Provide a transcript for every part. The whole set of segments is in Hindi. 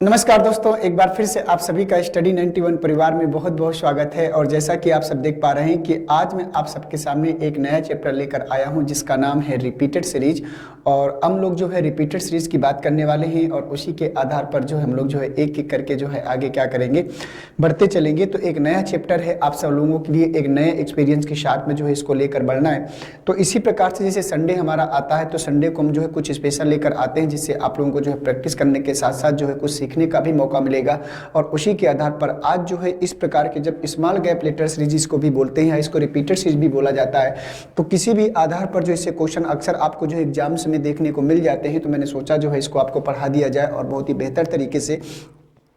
नमस्कार दोस्तों, एक बार फिर से आप सभी का स्टडी 91 परिवार में बहुत बहुत स्वागत है। और जैसा कि आप सब देख पा रहे हैं कि आज मैं आप सबके सामने एक नया चैप्टर लेकर आया हूं जिसका नाम है रिपीटेड सीरीज। और हम लोग जो है रिपीटेड सीरीज की बात करने वाले हैं और उसी के आधार पर जो हम लोग जो है एक एक करके जो है आगे क्या करेंगे, बढ़ते चलेंगे। तो एक नया चैप्टर है, आप सब लोगों के लिए एक नए एक्सपीरियंस के साथ में जो है इसको लेकर बढ़ना है। तो इसी प्रकार से जैसे संडे हमारा आता है तो संडे को हम जो है कुछ स्पेशल लेकर आते हैं जिससे आप लोगों को जो है प्रैक्टिस करने के साथ साथ जो है कुछ सीखने का भी मौका मिलेगा। और उसी के आधार पर आज जो है इस प्रकार के, जब स्मॉल गैप लेटर सीरीज को भी बोलते हैं, इसको रिपीटेड सीरीज भी बोला जाता है, तो किसी भी आधार पर जो इससे क्वेश्चन अक्सर आपको जो एग्जाम्स में देखने को मिल जाते हैं, तो मैंने सोचा जो है इसको आपको पढ़ा दिया जाए और बहुत ही बेहतर तरीके से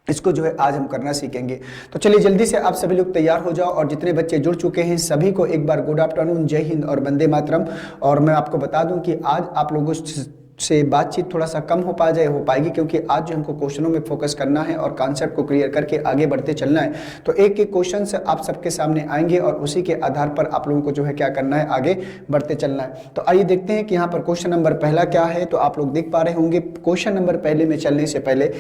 इसको जो है आज हम करना सीखेंगे। तो चलिए जल्दी से आप सभी लोग तैयार हो जाओ और जितने बच्चे जुड़ चुके हैं सभी को एक बार गुड आफ्टरनून, जय हिंद और वंदे मातरम। और मैं आपको बता दूं कि आज आप लोगों से बातचीत थोड़ा सा कम हो पाएगी क्योंकि आज जो हमको क्वेश्चनों में फोकस करना है और कॉन्सेप्ट को क्लियर करके आगे बढ़ते चलना है। तो एक एक क्वेश्चन से आप सबके सामने आएंगे और उसी के आधार पर आप लोगों को जो है क्या करना है, आगे बढ़ते चलना है। तो आइए देखते हैं कि यहाँ पर क्वेश्चन नंबर पहला क्या है। तो आप लोग देख पा रहे होंगे क्वेश्चन नंबर पहले में चलने से पहले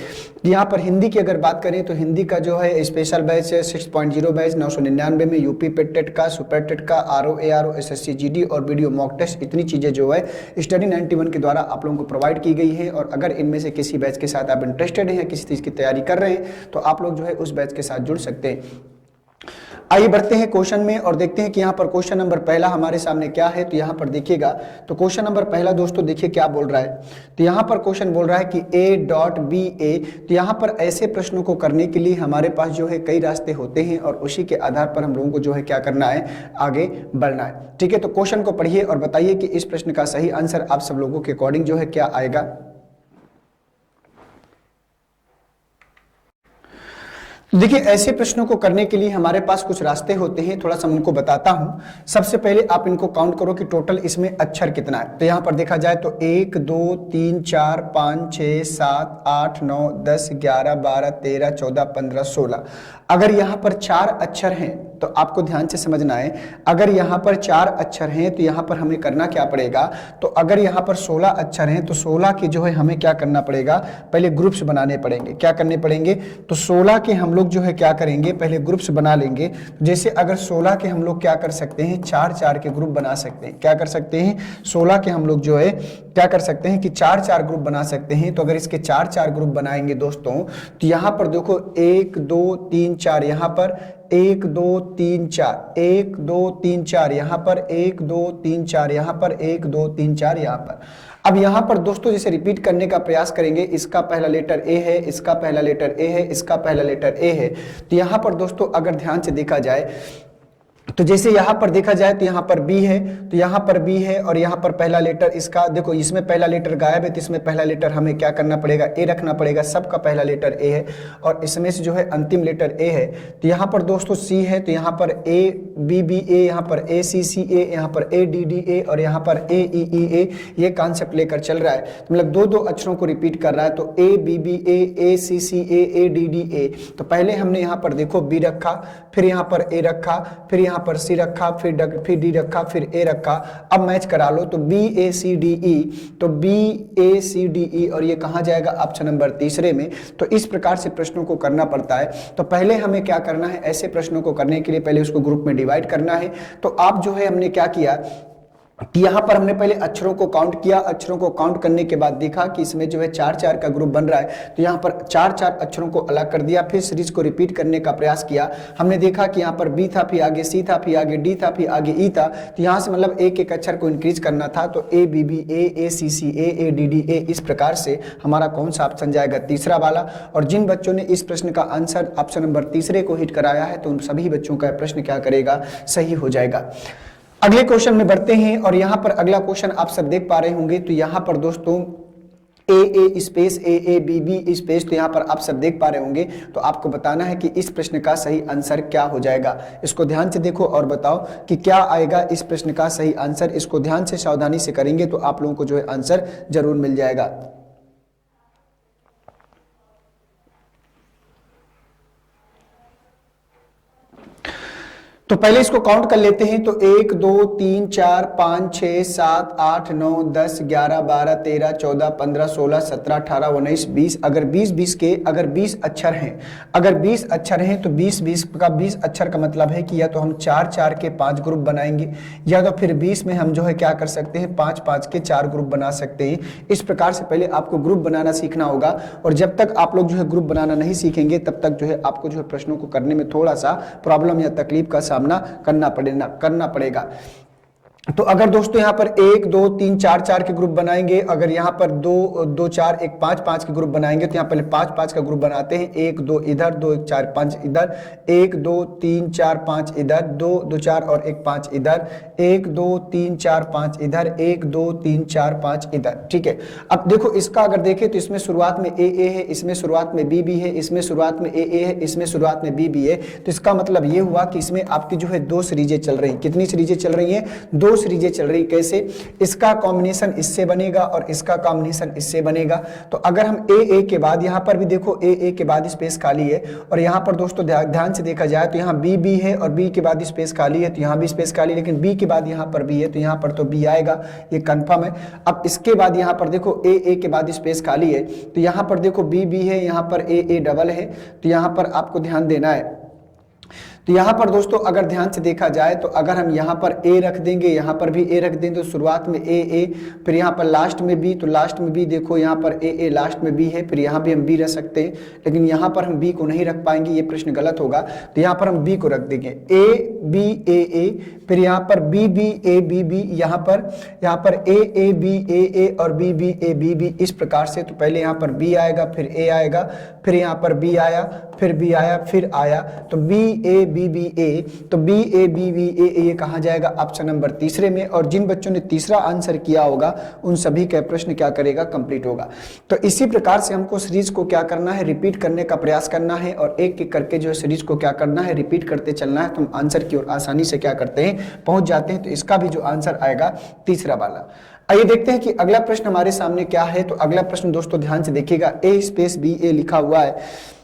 यहाँ पर हिंदी की अगर बात करें तो हिंदी का जो है स्पेशल बैच है 6.0 बैच 999 में यूपी पेट टेट का, सुपर टेट का, आरओ एआरओ, एसएससी जीडी और वीडियो मॉक टेस्ट, इतनी चीजें जो है स्टडी 91 के द्वारा आप लोगों को प्रोवाइड की गई है। और अगर इनमें से किसी बैच के साथ आप इंटरेस्टेड हैं, किसी चीज की तैयारी कर रहे हैं, तो आप लोग जो है उस बैच के साथ जुड़ सकते हैं। आइए बढ़ते हैं क्वेश्चन में और देखते हैं कि यहाँ पर क्वेश्चन नंबर पहला हमारे सामने क्या है। तो यहाँ पर देखिएगा, तो क्वेश्चन नंबर पहला दोस्तों देखिए क्या बोल रहा है। तो यहाँ पर क्वेश्चन बोल रहा है कि A.B.A। तो यहाँ पर ऐसे प्रश्नों को करने के लिए हमारे पास जो है कई रास्ते होते हैं और उसी के आधार पर हम लोगों को जो है क्या करना है, आगे बढ़ना है। ठीक है, तो क्वेश्चन को पढ़िए और बताइए कि इस प्रश्न का सही आंसर आप सब लोगों के अकॉर्डिंग जो है क्या आएगा। देखिए, ऐसे प्रश्नों को करने के लिए हमारे पास कुछ रास्ते होते हैं, थोड़ा सा उनको बताता हूं। सबसे पहले आप इनको काउंट करो कि टोटल इसमें अक्षर कितना है। तो यहां पर देखा जाए तो 1 2 3 4 5 6 7 8 9 10 11 12 13 14 15 16। अगर यहां पर 4 अक्षर हैं तो आपको ध्यान से समझना है, अगर यहां पर 4 अक्षर हैं तो यहां पर हमें करना क्या पड़ेगा। तो अगर यहां पर 16 अक्षर हैं तो 16 के जो है हमें क्या करना पड़ेगा, पहले ग्रुप्स बनाने पड़ेंगे। क्या करने पड़ेंगे, तो 16 के हम लोग जो है क्या करेंगे, पहले ग्रुप्स बना लेंगे। जैसे अगर 16 के हम लोग क्या कर सकते हैं, 4 के ग्रुप बना सकते हैं। क्या कर सकते हैं, 16 के हम लोग जो है क्या कर सकते हैं कि 4 ग्रुप बना सकते हैं। तो अगर इसके 4 ग्रुप बनाएंगे दोस्तों, तो यहां पर देखो 1 2 3 4, यहां पर 1 2 3 4, 1 2 3 4, यहां पर 1 2 3 4, यहां पर 1 2 3 4, यहां पर। अब यहां पर दोस्तों जैसे रिपीट करने का प्रयास करेंगे, इसका पहला लेटर ए है, इसका पहला लेटर ए है, इसका पहला लेटर ए है। तो यहां पर दोस्तों अगर ध्यान से देखा जाए तो जैसे यहां पर देखा जाए तो यहां पर बी है, तो यहां पर बी है और यहां पर पहला लेटर इसका देखो, इसमें पहला लेटर गायब है तो इसमें पहला लेटर हमें क्या करना पड़ेगा, ए रखना पड़ेगा। सबका पहला लेटर ए है और इसमें से जो है अंतिम लेटर ए है। तो यहां पर दोस्तों सी है, तो यहां पर ए बी बी ए, यहां पर ए सी सी ए, यहां पर ए डी डी ए और यहां पर ए ई ई ए। ये कॉन्सेप्ट लेकर चल रहा है, तो मतलब दो अक्षरों को रिपीट कर रहा है। तो A B B A C C A D D A. तो पहले हमने यहां पर देखो बी रखा, फिर यहां पर ए रखा, फिर यहां पर सी रखा, फिर डी रखा, फिर ए रखा। अब मैच करा लो तो B A C D E, तो B A C D E और ये कहां जाएगा, ऑप्शन नंबर तीसरे में। तो इस प्रकार से प्रश्नों को करना पड़ता है। तो पहले हमें क्या करना है, ऐसे प्रश्नों को करने के लिए पहले उसको ग्रुप में डिवाइड करना है। तो आप जो है हमने क्या किया कि यहां पर हमने पहले अक्षरों को काउंट किया, अक्षरों को काउंट करने के बाद देखा कि इसमें जो है 4 का ग्रुप बन रहा है। तो यहां पर 4 अक्षरों को अलग कर दिया, फिर सीरीज को रिपीट करने का प्रयास किया। हमने देखा कि यहां पर बी था, फिर आगे सी था, फिर आगे डी था, फिर आगे ई था। तो यहां से मतलब एक अक्षर को इंक्रीज करना था। तो A B B A C C A D D A. इस प्रकार से हमारा कौन सा ऑप्शन जाएगा, तीसरा वाला। और जिन बच्चों ने इस प्रश्न का आंसर ऑप्शन नंबर तीसरे को हिट कराया है तो उन सभी बच्चों का प्रश्न क्या करेगा, सही हो जाएगा। अगले क्वेश्चन में बढ़ते हैं और यहां पर अगला क्वेश्चन आप सब देख पा रहे होंगे। तो यहां पर दोस्तों A space A B B space, तो यहां पर आप सब देख पा रहे होंगे। तो आपको बताना है कि इस प्रश्न का सही आंसर क्या हो जाएगा। इसको ध्यान से देखो और बताओ कि क्या आएगा इस प्रश्न का सही आंसर। इसको ध्यान से सावधानी से करेंगे तो आप लोगों को जो है आंसर जरूर मिल जाएगा। तो पहले इसको काउंट कर लेते हैं। तो 1 2 3 4 5 6 7 8 9 10 11 12 13 14 15 16 17 18 19 20। अगर 20 अक्षर हैं, अगर 20 अक्षर हैं तो 20 का 20 अक्षर का मतलब है कि या तो हम 4 के 5 ग्रुप बनाएंगे, या तो फिर 20 में हम जो है क्या कर सकते हैं 5 के 4 ग्रुप बना सकते हैं। इस प्रकार से पहले आपको ग्रुप बनाना सीखना होगा, और जब तक आप लोग जो है ग्रुप बनाना नहीं सीखेंगे तब तक जो है आपको जो है प्रश्नों को करने में थोड़ा सा प्रॉब्लम या तकलीफ का सामना करना पड़ेगा। तो अगर दोस्तों यहाँ पर 1 2 3 4 के ग्रुप बनाएंगे, अगर यहाँ पर 2 2 4 1 5 के ग्रुप बनाएंगे तो यहाँ पहले 5 का ग्रुप बनाते हैं। 1 2 इधर, 2 1 4 5 इधर, 1 2 3 4 5 इधर, 2 2 4 और 1 5 इधर, 1 2 3 4 5 इधर, 1 2 3 4 5 इधर। ठीक है, अब देखो इसका अगर देखें तो इसमें शुरुआत में ए है, इसमें शुरुआत में बी है, इसमें शुरुआत में ए है, इसमें शुरुआत में बी है। तो इसका मतलब ये हुआ कि इसमें आपकी जो है 2 सीरीजें चल रही हैं। कितनी सीरीजें चल रही हैं? 2 सीरीजें चल रही। कैसे? इसका कॉम्बिनेशन इससे बनेगा और इसका कॉम्बिनेशन इससे बनेगा। तो अगर हम ए के बाद यहाँ पर भी देखो ए के बाद स्पेस खाली है, और यहाँ पर दोस्तों ध्यान से देखा जाए तो यहाँ बी है और बी के बाद स्पेस खाली है, तो यहाँ भी स्पेस खाली, लेकिन बी के बाद यहाँ पर बी है तो यहाँ पर तो बी आएगा, ये कंफर्म है। अब इसके बाद यहाँ पर देखो ए के बाद स्पेस खाली है, तो यहाँ पर देखो बी है, यहाँ पर ए डबल है, तो यहाँ पर आपको ध्यान देना है। तो यहाँ पर दोस्तों अगर ध्यान से देखा जाए तो अगर हम यहाँ पर ए रख देंगे, यहाँ पर भी ए रख देंगे, तो शुरुआत में ए, फिर यहाँ पर लास्ट में बी, तो लास्ट में बी देखो यहाँ पर ए लास्ट में बी है, फिर यहाँ भी हम बी रख सकते हैं, लेकिन यहाँ पर हम बी को नहीं रख पाएंगे, ये प्रश्न गलत होगा। तो यहाँ पर हम बी को रख देंगे, ए बी ए, फिर यहाँ पर बी ए बी, यहाँ पर ए बी ए और बी ए बी, इस प्रकार से। तो पहले यहाँ पर बी आएगा, फिर ए आएगा, फिर यहाँ पर बी आया, फिर बी आया, फिर आया, तो बी ए बी ए, तो बी ए बी ए, ये कहाँ जाएगा? ऑप्शन नंबर तीसरे में। और जिन बच्चों ने तीसरा आंसर किया होगा उन सभी का प्रश्न क्या करेगा? कंप्लीट होगा। तो इसी प्रकार से हमको सीरीज को क्या करना है? रिपीट करने का प्रयास करना है, और एक एक करके जो है सीरीज को क्या करना है? रिपीट करते चलना है। तो हम आंसर की ओर आसानी से क्या करते हैं? पहुंच जाते हैं। तो इसका भी जो आंसर आएगा तीसरा वाला। आइए देखते हैं कि अगला प्रश्न हमारे सामने क्या है। तो अगला प्रश्न दोस्तों ध्यान से देखिएगा, ए स्पेस बी ए लिखा हुआ है,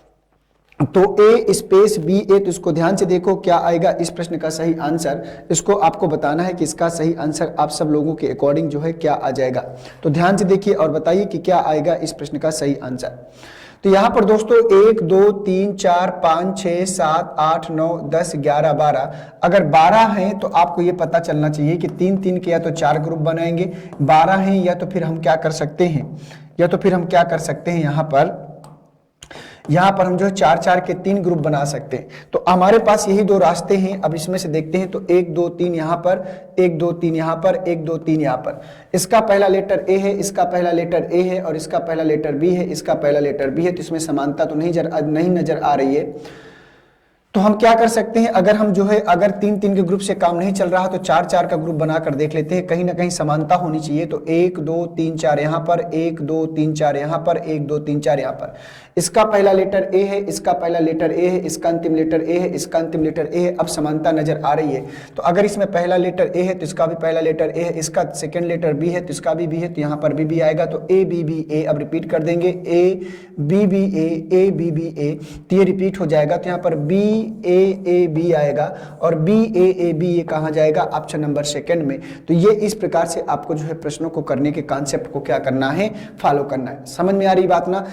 तो ए स्पेस बी ए, तो इसको ध्यान से देखो क्या आएगा इस प्रश्न का सही आंसर। इसको आपको बताना है कि इसका सही आंसर आप सब लोगों के अकॉर्डिंग जो है क्या आ जाएगा। तो ध्यान से देखिए और बताइए कि क्या आएगा इस प्रश्न का सही आंसर। तो यहां पर दोस्तों 1 2 3 4 5 6 7 8 9 10 11 12, अगर 12 हैं तो आपको ये पता चलना चाहिए कि 3 के या तो 4 ग्रुप बनाएंगे, 12 हैं या तो फिर हम क्या कर सकते हैं, यहाँ पर हम जो है 4 के 3 ग्रुप बना सकते हैं। तो हमारे पास यही 2 रास्ते हैं। अब इसमें से देखते हैं, तो 1 2 3 यहाँ पर, 1 2 3 यहाँ पर, 1 2 3 यहाँ पर। इसका पहला लेटर ए है, इसका पहला लेटर ए है, और इसका पहला लेटर बी है, इसका पहला लेटर बी है। तो इसमें समानता तो नहीं नजर आ रही है। तो हम क्या कर सकते हैं, अगर हम जो है अगर 3 के ग्रुप से काम नहीं चल रहा तो 4 का ग्रुप बनाकर देख लेते हैं, कहीं ना कहीं समानता होनी चाहिए। तो 1 2 3 4 यहाँ पर, 1 2 3 4 यहाँ पर, 1 2 3 4 यहाँ पर। इसका पहला लेटर ए है, इसका पहला लेटर ए है, इसका अंतिम लेटर ए है, इसका अंतिम लेटर ए है। अब समानता नजर आ रही है। तो अगर इसमें पहला लेटर ए है तो इसका भी पहला लेटर ए है, इसका सेकंड लेटर बी है तो इसका भी बी है, तो यहाँ पर बी आएगा। तो ए बी ए, अब रिपीट कर देंगे, ए बी बी ए, तो ये रिपीट हो जाएगा। तो यहाँ पर बी ए बी आएगा, और बी ए बी ये कहाँ जाएगा? ऑप्शन नंबर सेकंड में। तो ये इस प्रकार से आपको जो है प्रश्नों को करने के कॉन्सेप्ट को क्या करना है? फॉलो करना है। समझ में आ रही बात ना?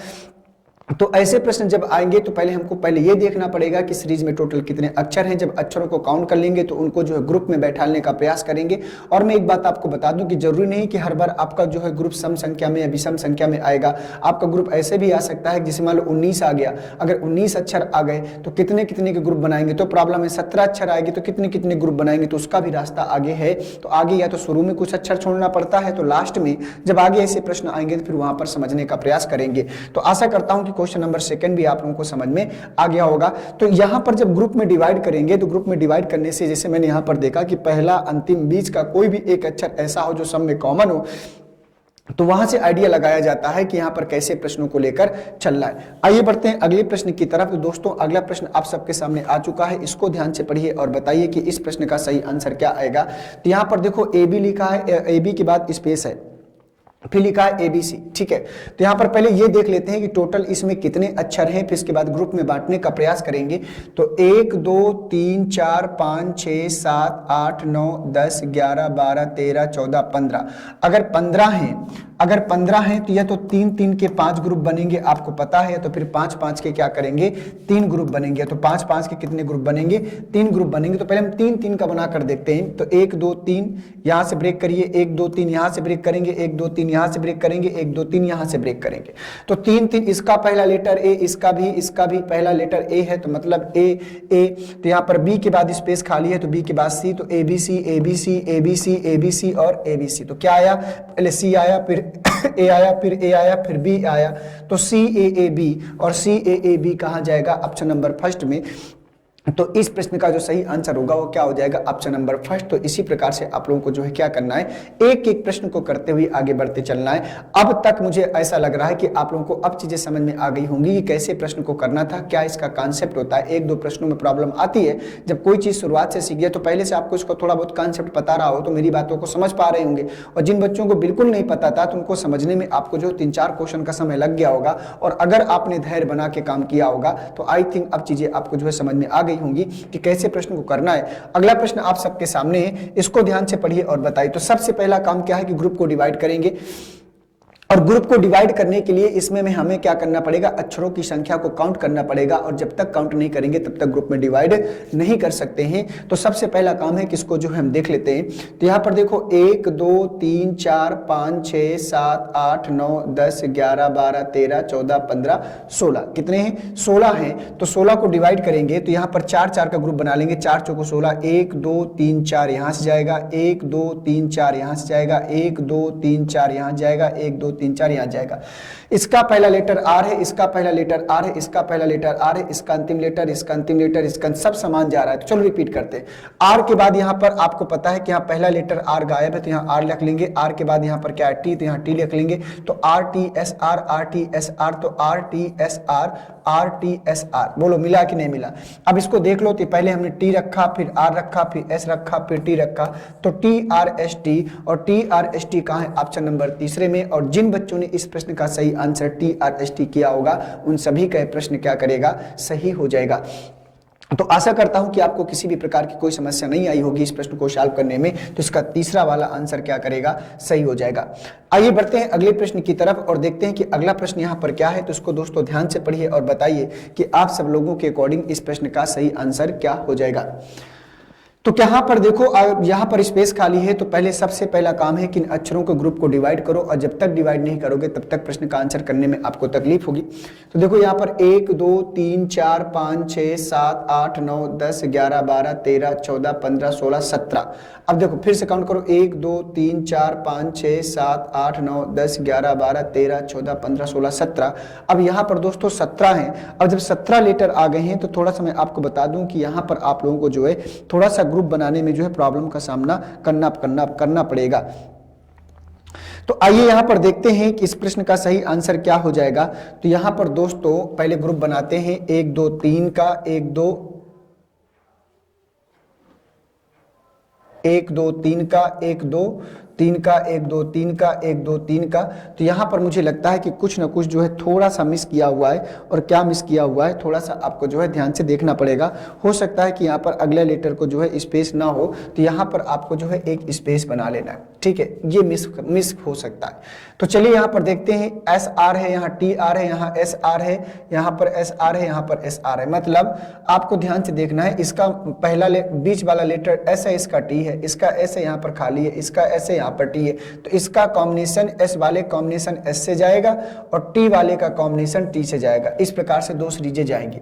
तो ऐसे प्रश्न जब आएंगे तो हमको ये देखना पड़ेगा कि सीरीज में टोटल कितने अक्षर हैं। जब अक्षरों को काउंट कर लेंगे तो उनको जो है ग्रुप में बैठाने का प्रयास करेंगे। और मैं एक बात आपको बता दूं कि जरूरी नहीं कि हर बार आपका जो है ग्रुप सम संख्या में या विषम संख्या में आएगा। आपका ग्रुप ऐसे भी आ सकता है, जैसे मान लो 19 आ गया, अगर 19 अक्षर आ गए तो कितने के ग्रुप बनाएंगे? तो प्रॉब्लम है। 17 अक्षर आएगी तो कितने ग्रुप बनाएंगे? तो उसका भी रास्ता आगे है। तो आगे या तो शुरू में कुछ अक्षर छोड़ना पड़ता है, तो लास्ट में जब आगे ऐसे प्रश्न आएंगे तो फिर वहां पर समझने का प्रयास करेंगे। तो आशा करता हूं कि क्वेश्चन नंबर सेकंड भी आप लोगों को समझ में आ गया होगा। तो यहां पर जब ग्रुप में डिवाइड करेंगे तो ग्रुप में डिवाइड करने से जैसे मैंने यहां पर देखा कि पहला अंतिम बीच का कोई भी एक अक्षर ऐसा हो जो सब में कॉमन हो, तो वहां से आइडिया लगाया जाता है कि यहां पर कैसे प्रश्नों को लेकर चलना है। आइए बढ़ते हैं अगले प्रश्न की तरफ। तो दोस्तों अगला प्रश्न आप सबके सामने आ चुका है, इसको ध्यान से पढ़िए और बताइए कि इस प्रश्न का सही आंसर क्या आएगा। तो यहां पर देखो ए बी लिखा है, ए बी के बाद स्पेस है, फिर लिखा है ABC, ठीक है। तो यहां पर पहले ये देख लेते हैं कि टोटल इसमें कितने अक्षर हैं, फिर इसके बाद ग्रुप में बांटने का प्रयास करेंगे। तो 1 2 3 4 5 6 7 8 9 10 11 12 13 14 15। अगर 15 हैं तो या तो 3 3 के 5 ग्रुप बनेंगे, आपको पता है, तो फिर 5 5 के क्या करेंगे, 3 ग्रुप बनेंगे। तो 5 5 के कितने ग्रुप बनेंगे, 3 ग्रुप बनेंगे। तो पहले हम 3 3 का बनाकर देखते हैं। तो 1 2 3 यहां से ब्रेक करिए, 1 2 3 यहां से ब्रेक करेंगे, 1 2 3 यहां से ब्रेक करेंगे, 1 2 3 यहां से ब्रेक करेंगे। तो 3 3 इसका पहला लेटर ए, इसका भी पहला लेटर ए है, तो मतलब ए ए। तो यहां पर बी के बाद स्पेस खाली है, तो बी के बाद सी, तो ABC ABC ABC ABC और ABC। तो क्या आया, पहले सी आया, फिर ए आया, फिर ए आया, फिर बी आया। तो CAAB, और CAAB कहां जाएगा, ऑप्शन नंबर फर्स्ट में। तो इस प्रश्न का जो सही आंसर होगा वो क्या हो जाएगा, ऑप्शन नंबर फर्स्ट। तो इसी प्रकार से आप लोगों को जो है क्या करना है, एक एक प्रश्न को करते हुए आगे बढ़ते चलना है। अब तक मुझे ऐसा लग रहा है कि आप लोगों को अब चीजें समझ में आ गई होंगी कि कैसे प्रश्न को करना था, क्या इसका कॉन्सेप्ट होता है। एक दो प्रश्नों में प्रॉब्लम आती है, जब कोई चीज शुरुआत से सीख गया तो पहले से आपको इसको थोड़ा बहुत कॉन्सेप्ट पता रहा हो तो मेरी बातों को समझ पा रहे होंगे। और जिन बच्चों को बिल्कुल नहीं पता था तो उनको समझने में आपको जो 3-4 क्वेश्चन का समय लग गया होगा, और अगर आपने धैर्य बना के काम किया होगा तो आई थिंक अब चीजें आपको जो है समझ में आ गई होंगी कि कैसे प्रश्न को करना है। अगला प्रश्न आप सबके सामने है, इसको ध्यान से पढ़िए और बताइए। तो सबसे पहला काम क्या है कि ग्रुप को डिवाइड करेंगे, और ग्रुप को डिवाइड करने के लिए इसमें हमें क्या करना पड़ेगा, अक्षरों की संख्या को काउंट करना पड़ेगा, और जब तक काउंट नहीं करेंगे तब तक ग्रुप में डिवाइड नहीं कर सकते हैं। तो सबसे पहला काम है किसको जो है हम देख लेते हैं। तो यहां पर देखो 1 2 3 4 5 6 7 8 9 10 11 12 13 14 15 16। कितने हैं, 16 हैं। तो 16 को डिवाइड करेंगे तो यहां पर 4 4 का ग्रुप बना लेंगे, 4 चौको 16, 1 2 3 4 यहां से जाएगा, 1 2 3 4 यहां से जाएगा, 1 2 3 4 यहां जाएगा, 1 2 3 4 यहां जाएगा। इसका पहला लेटर आर है, इसका पहला लेटर आर है, इसका पहला लेटर आर है, इसका अंतिम लेटर, इसका अंतिम लेटर, इसका सब समान जा रहा है। तो चलो रिपीट करते हैं। आर के बाद यहां पर आपको पता है कि यहां पहला लेटर आर गायब है, तो यहां आर लिख लेंगे। आर के बाद यहां पर क्या है, टी, तो यहां टी लिख लेंगे। तो R T S R, R T S R, तो R T S R, R T S R. बोलो मिला कि नहीं मिला। अब इसको देख लो, तो पहले हमने टी रखा, फिर आर रखा, फिर एस रखा, फिर टी रखा, तो टी आर एस टी, और टी आर एस टी कहां है, ऑप्शन नंबर तीसरे में। और जिन बच्चों ने इस प्रश्न का सही answer T R S T किया होगा उन सभी का प्रश्न क्या करेगा, सही हो जाएगा। तो आशा करता हूं कि आपको किसी भी प्रकार की कोई समस्या नहीं आई होगी इस प्रश्न को सॉल्व करने में। तो इसका तीसरा वाला आंसर क्या करेगा, सही हो जाएगा। आइए बढ़ते हैं अगले प्रश्न की तरफ और देखते हैं कि अगला प्रश्न यहां पर क्या है। तो इसको दोस्तों ध्यान से पढ़िए और बताइए कि आप सब लोगों के अकॉर्डिंग इस प्रश्न का सही आंसर क्या हो जाएगा। तो यहाँ पर देखो, यहाँ पर स्पेस खाली है, तो पहले सबसे पहला काम है कि इन अक्षरों के ग्रुप को डिवाइड करो, और जब तक डिवाइड नहीं करोगे तब तक प्रश्न का आंसर करने में आपको तकलीफ होगी। तो देखो यहाँ पर 1 2 3 4 5 6 7 8 9 10 11 12 13 14 15 16 17। अब देखो फिर से काउंट करो, 1 2 3 4 5 6 7 8 9 10 11 12 13 14 15 16 17। अब यहाँ पर दोस्तों 17 हैं। अब जब 17 लेटर आ गए हैं तो थोड़ा सा मैं आपको बता दूं कि यहाँ पर आप लोगों को जो है थोड़ा सा ग्रुप बनाने में जो है प्रॉब्लम का सामना करना पड़ेगा। तो आइए यहां पर देखते हैं कि इस प्रश्न का सही आंसर क्या हो जाएगा। तो यहां पर दोस्तों पहले ग्रुप बनाते हैं 1 2 3 का, 1 2 3 का, 1 2 3 का, 1 2 3 का, 1 2 3 का। तो यहाँ पर मुझे लगता है कि कुछ ना कुछ जो है थोड़ा सा मिस किया हुआ है, और क्या मिस किया हुआ है थोड़ा सा आपको जो है ध्यान से देखना पड़ेगा। हो सकता है कि यहाँ पर अगले लेटर को जो है स्पेस ना हो, तो यहाँ पर आपको जो है एक स्पेस बना लेना है, ठीक है, ये मिस हो सकता है। तो चलिए यहाँ पर देखते हैं, एस आर है, यहाँ टी आर है, यहाँ एस आर है, यहाँ पर एस आर है, यहाँ पर एस आर है। मतलब आपको ध्यान से देखना है, इसका पहला बीच वाला लेटर एस है, इसका टी है, इसका एस है, यहाँ पर खाली है, इसका एस है, यहाँ पर टी है। तो इसका कॉम्बिनेशन एस वाले कॉम्बिनेशन एस से जाएगा और टी वाले का कॉम्बिनेशन टी से जाएगा। इस प्रकार से दो सीरीजें जाएंगी।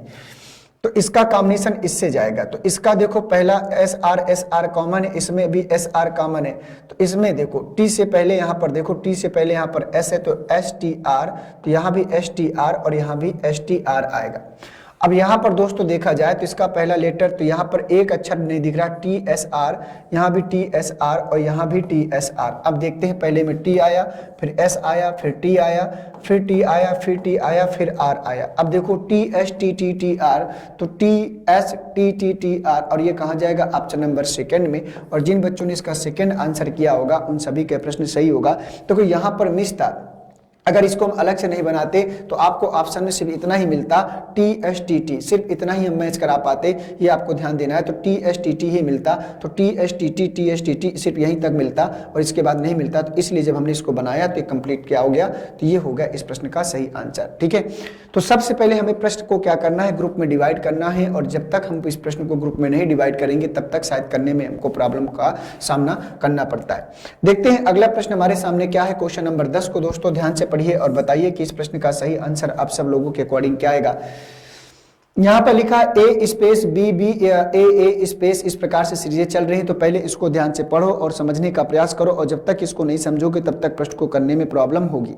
तो इसका कॉम्बिनेशन इससे जाएगा। तो इसका देखो पहला एस आर कॉमन है, इसमें भी एस आर कॉमन है। तो इसमें देखो टी से पहले यहाँ पर देखो, टी से पहले यहाँ पर एस है, तो एस टी आर, तो यहाँ भी एस टी आर और यहाँ भी एस टी आर आएगा। अब यहाँ पर दोस्तों देखा जाए तो इसका पहला लेटर, तो यहाँ पर एक अक्षर नहीं दिख रहा, टी एस आर, यहाँ भी टी एस आर और यहाँ भी टी एस आर। अब देखते हैं, पहले में टी आया, फिर एस आया, फिर टी आया, फिर टी आया, फिर टी आया, फिर आर आया। अब देखो T S T T T R, तो T S T T T R, और ये कहाँ जाएगा ऑप्शन नंबर सेकंड में। और जिन बच्चों ने इसका सेकंड आंसर किया होगा उन सभी के प्रश्न सही होगा। तो यहाँ पर मिस था, अगर इसको हम अलग से नहीं बनाते तो आपको ऑप्शन में सिर्फ इतना ही मिलता, टी एस टी टी, सिर्फ इतना ही हम मैच करा पाते, ये आपको ध्यान देना है। तो टी एस टी टी ही मिलता, तो टी एस टी टी सिर्फ यहीं तक मिलता और इसके बाद नहीं मिलता। तो इसलिए जब हमने इसको बनाया तो ये कंप्लीट क्या हो गया, तो ये हो गया इस प्रश्न का सही आंसर। ठीक है, तो सबसे पहले हमें प्रश्न को क्या करना है, ग्रुप में डिवाइड करना है। और जब तक हम इस प्रश्न को ग्रुप में नहीं डिवाइड करेंगे तब तक शायद करने में हमको प्रॉब्लम का सामना करना पड़ता है। देखते हैं अगला प्रश्न हमारे सामने क्या है। क्वेश्चन नंबर 10 को दोस्तों ध्यान से पढ़िए और बताइए कि इस प्रश्न का सही आंसर आप सब लोगों के अकॉर्डिंग क्या आएगा। यहां पर लिखा ए स्पेस बी बी ए स्पेस, इस प्रकार से सीरीजें चल रही हैं। तो पहले इसको ध्यान से पढ़ो और समझने का प्रयास करो, और जब तक इसको नहीं समझोगे तब तक प्रश्न को करने में प्रॉब्लम होगी।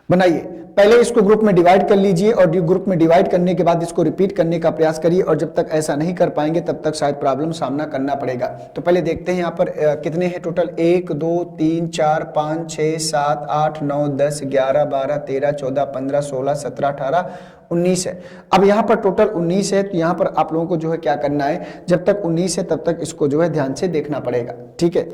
बनाइए, पहले इसको ग्रुप में डिवाइड कर लीजिए और ग्रुप में डिवाइड करने के बाद इसको रिपीट करने का प्रयास करिए, और जब तक ऐसा नहीं कर पाएंगे तब तक शायद प्रॉब्लम सामना करना पड़ेगा। तो पहले देखते हैं यहाँ पर कितने हैं टोटल, 1 2 3 4 5 6 7 8 9 10 11 12 13 14 15 16 17 18 19 है। अब यहाँ पर टोटल 19 है, तो यहाँ पर आप लोगों को जो है क्या करना है, जब तक 19 है तब तक इसको जो है ध्यान से देखना पड़ेगा। ठीक है,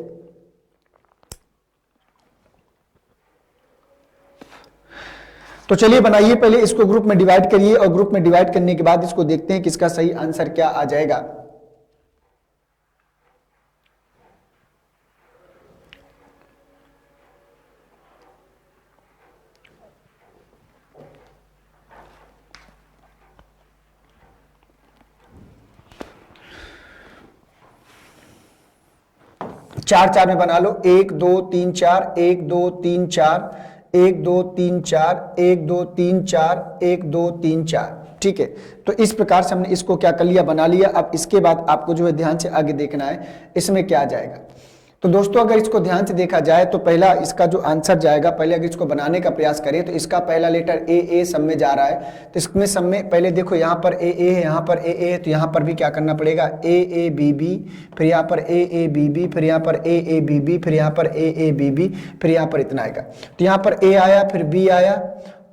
तो चलिए बनाइए, पहले इसको ग्रुप में डिवाइड करिए और ग्रुप में डिवाइड करने के बाद इसको देखते हैं कि इसका सही आंसर क्या आ जाएगा। चार चार में बना लो, 1 2 3 4 1 2 3 4 1 2 3 4 1 2 3 4 1 2 3 4। ठीक है, तो इस प्रकार से हमने इसको क्या कर लिया, बना लिया। अब इसके बाद आपको जो है ध्यान से आगे देखना है इसमें क्या जाएगा। तो दोस्तों अगर इसको ध्यान से देखा जाए तो पहला इसका जो आंसर जाएगा, पहले अगर इसको बनाने का प्रयास करें तो इसका पहला लेटर ए सब में जा रहा है। तो इसमें सब में पहले देखो यहाँ पर ए है, यहाँ पर ए है, तो यहाँ पर भी क्या करना पड़ेगा, ए बी बी, फिर यहाँ पर ए बी बी, फिर यहाँ पर ए बी बी, फिर यहाँ पर ए बी बी, फिर यहाँ पर इतना आएगा। तो यहाँ पर ए आया, फिर बी आया,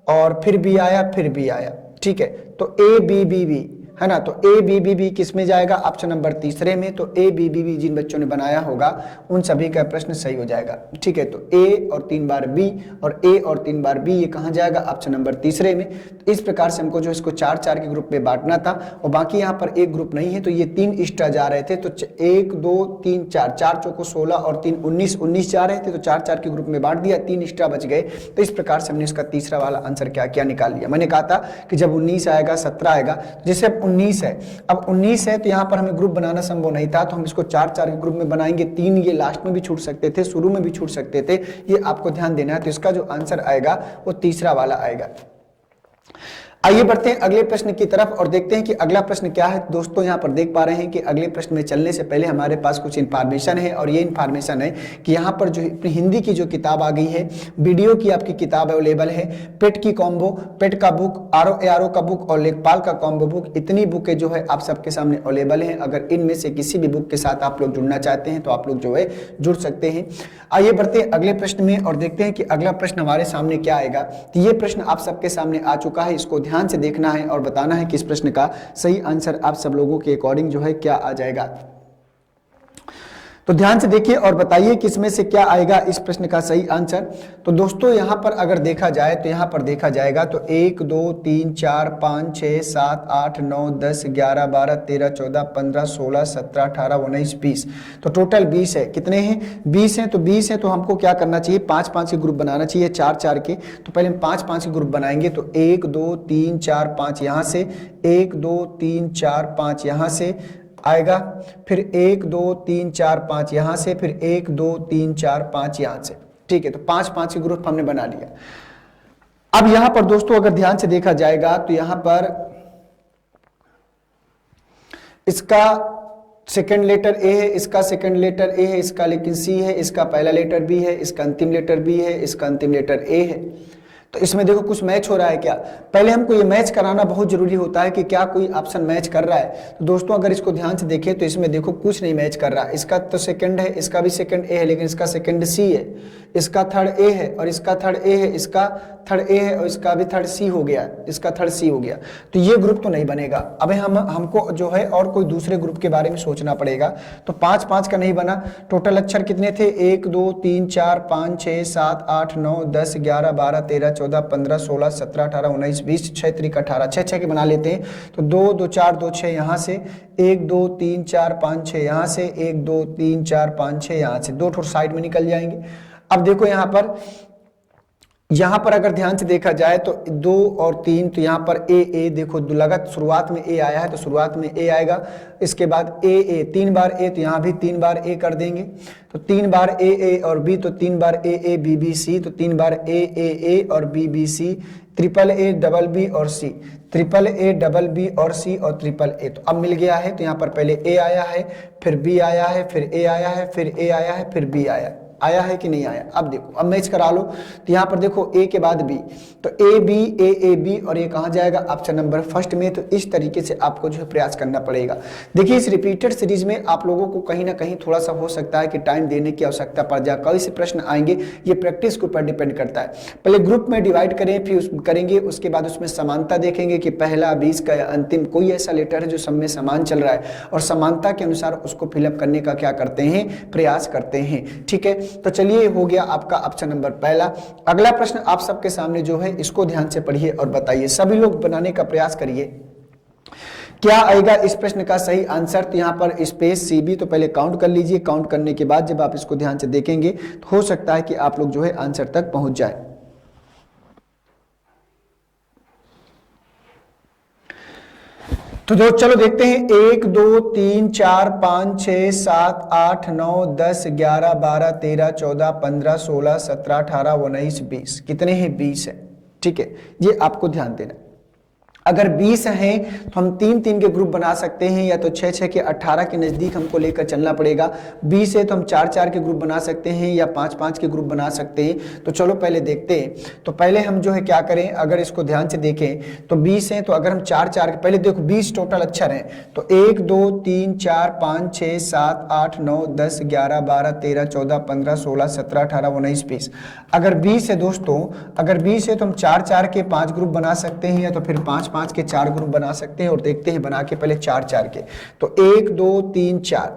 और फिर बी आया, फिर बी आया। ठीक है, तो ए बी बी बी है ना, तो ए बी बी बी किस में जाएगा, ऑप्शन नंबर तीसरे में। तो ए बी बी बी जिन बच्चों ने बनाया होगा उन सभी का प्रश्न सही हो जाएगा। ठीक है, तो ए और 3 बार बी और ए और 3 बार बी, ये कहाँ जाएगा, ऑप्शन नंबर तीसरे में। तो इस प्रकार से हमको जो इसको 4 4 के ग्रुप में बांटना था, और बाकी यहाँ पर एक ग्रुप नहीं है तो ये 3 एक्स्ट्रा जा रहे थे। तो 1 2 3 4, 4 चौको 16 और 3 19 जा रहे थे, तो 4 4 के ग्रुप में बांट दिया, 3 एक्स्ट्रा बच गए। तो इस प्रकार से हमने इसका तीसरा वाला आंसर क्या निकाल लिया। मैंने कहा था कि जब 19 आएगा 17 आएगा, जैसे अब 19 है, अब 19 है तो यहाँ पर हमें ग्रुप बनाना संभव नहीं था, तो हम इसको 4 4 के ग्रुप में बनाएंगे। 3 ये लास्ट में भी छूट सकते थे, शुरू में भी छूट सकते थे, ये आपको ध्यान देना है। तो इसका जो आंसर आएगा वो तीसरा वाला आएगा। आइए बढ़ते हैं अगले प्रश्न की तरफ और देखते हैं कि अगला प्रश्न क्या है। दोस्तों यहाँ पर देख पा रहे हैं कि अगले प्रश्न में चलने से पहले हमारे पास कुछ इन्फॉर्मेशन है, और ये इन्फॉर्मेशन है कि यहाँ पर जो हिंदी की जो किताब आ गई है, वीडियो की आपकी किताब अवेलेबल है, पेट की कॉम्बो, पेट का बुक, आरओ का बुक और लेखपाल का कॉम्बो बुक, इतनी बुकें जो है आप सबके सामने अवेलेबल हैं। अगर इनमें से किसी भी बुक के साथ आप लोग जुड़ना चाहते हैं तो आप लोग जो है जुड़ सकते हैं। आइए बढ़ते हैं अगले प्रश्न में और देखते हैं कि अगला प्रश्न हमारे सामने क्या आएगा। तो ये प्रश्न आप सबके सामने आ चुका है, इसको ध्यान से देखना है और बताना है कि इस प्रश्न का सही आंसर आप सब लोगों के अकॉर्डिंग जो है क्या आ जाएगा। तो ध्यान से देखिए और बताइए कि इसमें से क्या आएगा इस प्रश्न का सही आंसर। तो दोस्तों यहाँ पर अगर देखा जाए तो यहाँ पर देखा जाएगा तो 1 2 3 4 5 6 7 8 9 10 11 12 13 14 15 16 17 18 19 20, तो टोटल 20 है। कितने हैं, 20 हैं। तो 20 है तो हमको क्या करना चाहिए, 5 5 के ग्रुप बनाना चाहिए, 4 4 के। तो पहले हम 5 5 के ग्रुप बनाएंगे। तो 1 2 3 4 5 यहाँ से, 1 2 3 4 5 यहाँ से आएगा, फिर 1 2 3 4 5 यहां से, फिर 1 2 3 4 5 यहां से। ठीक है, तो 5 5 के ग्रुप हमने बना लिया। अब यहां पर दोस्तों अगर ध्यान से देखा जाएगा तो यहां पर इसका सेकंड लेटर ए है, इसका सेकंड लेटर ए है, इसका लेकिन सी है, इसका पहला लेटर बी है, इसका अंतिम लेटर बी है, इसका अंतिम लेटर ए है। तो इसमें देखो कुछ मैच हो रहा है क्या, पहले हमको ये मैच कराना बहुत जरूरी होता है कि क्या कोई ऑप्शन मैच कर रहा है। तो दोस्तों अगर इसको ध्यान से देखें तो इसमें देखो कुछ नहीं मैच कर रहा, इसका तो सेकंड है, इसका भी सेकंड ए है, लेकिन इसका सेकंड सी है, इसका थर्ड ए है और इसका थर्ड ए है, इसका थर्ड ए है और इसका भी थर्ड सी हो गया, इसका थर्ड सी हो गया। तो ये ग्रुप तो नहीं बनेगा। अब हमको जो है और कोई दूसरे ग्रुप के बारे में सोचना पड़ेगा। तो 5 5 का नहीं बना। टोटल अक्षर कितने थे, 1 2 3 4 5 6 7 8 9 10 11 12 13 14 15 16 17 18 19 20 6 3 18, 6 6 के बना लेते हैं। तो 2 2 4 2 6 यहाँ से, 1 2 3 4 5 6 यहाँ से, 1 2 3 4 5 6 यहाँ से, 2 ठोर साइड में निकल जाएंगे। अब देखो यहाँ पर अगर ध्यान से देखा जाए तो 2 और 3, तो यहाँ पर ए देखो लगत शुरुआत में ए आया है तो शुरुआत में ए आएगा, इसके बाद ए 3 बार ए, तो यहाँ भी 3 बार ए कर देंगे। तो 3 बार ए और बी, तो 3 बार ए बी बी सी, तो 3 बार ए और B B C, triple A double B और C, triple A double B और सी और ट्रिपल ए। तो अब मिल गया है। तो यहाँ पर पहले ए आया है, फिर बी आया है, फिर ए आया है, फिर ए आया है, फिर बी आया है कि नहीं आया। अब देखो, अब मैच करा लो। तो यहाँ पर देखो ए के बाद बी, तो ए बी और ये कहाँ जाएगा, ऑप्शन नंबर फर्स्ट में। तो इस तरीके से आपको जो है प्रयास करना पड़ेगा। देखिए इस रिपीटेड सीरीज में आप लोगों को कहीं ना कहीं थोड़ा सा हो सकता है कि टाइम देने की आवश्यकता पड़ जाए, कई से प्रश्न आएंगे, ये प्रैक्टिस के ऊपर डिपेंड करता है। पहले ग्रुप में डिवाइड करें, फिर करेंगे, उसके बाद उसमें समानता देखेंगे कि पहला 20 का अंतिम कोई ऐसा लेटर है जो सब में समान चल रहा है, और समानता के अनुसार उसको फिलअप करने का क्या करते हैं, प्रयास करते हैं। ठीक है, तो चलिए हो गया आपका ऑप्शन नंबर पहला। अगला प्रश्न आप सबके सामने जो है इसको ध्यान से पढ़िए और बताइए, सभी लोग बनाने का प्रयास करिए। क्या आएगा इस प्रश्न का सही आंसर। तो यहां पर स्पेस सीबी, तो पहले काउंट कर लीजिए। काउंट करने के बाद जब आप इसको ध्यान से देखेंगे तो हो सकता है कि आप लोग जो है आंसर तक पहुंच जाए। तो जो चलो देखते हैं, 1 2 3 4 5 6 7 8 9 10 11 12 13 14 15 16 17 18 19 20, कितने हैं, 20 है। ठीक है, ये आपको ध्यान देना। अगर 20 हैं तो हम 3 3 के ग्रुप बना सकते हैं, या तो 6 6 के 18 के नजदीक हमको लेकर चलना पड़ेगा। 20 है तो हम 4 4 के ग्रुप बना सकते हैं या 5 5 के ग्रुप बना सकते हैं। तो चलो पहले देखते हैं। तो पहले हम जो है क्या करें, अगर इसको ध्यान से देखें तो 20 है, तो अगर हम 4 4 के, पहले देखो 20 टोटल अक्षर हैं, तो 1 2 3 4 5 6 7 8 9 10 11 12 13 14 15 16 17 18 19 20। अगर 20 है दोस्तों, अगर 20 है तो हम 4 4 के 5 ग्रुप बना सकते हैं, या तो फिर 5 5 के 4 ग्रुप बना सकते हैं। और देखते हैं बना के पहले 4 4 के, तो 1 2 3 4,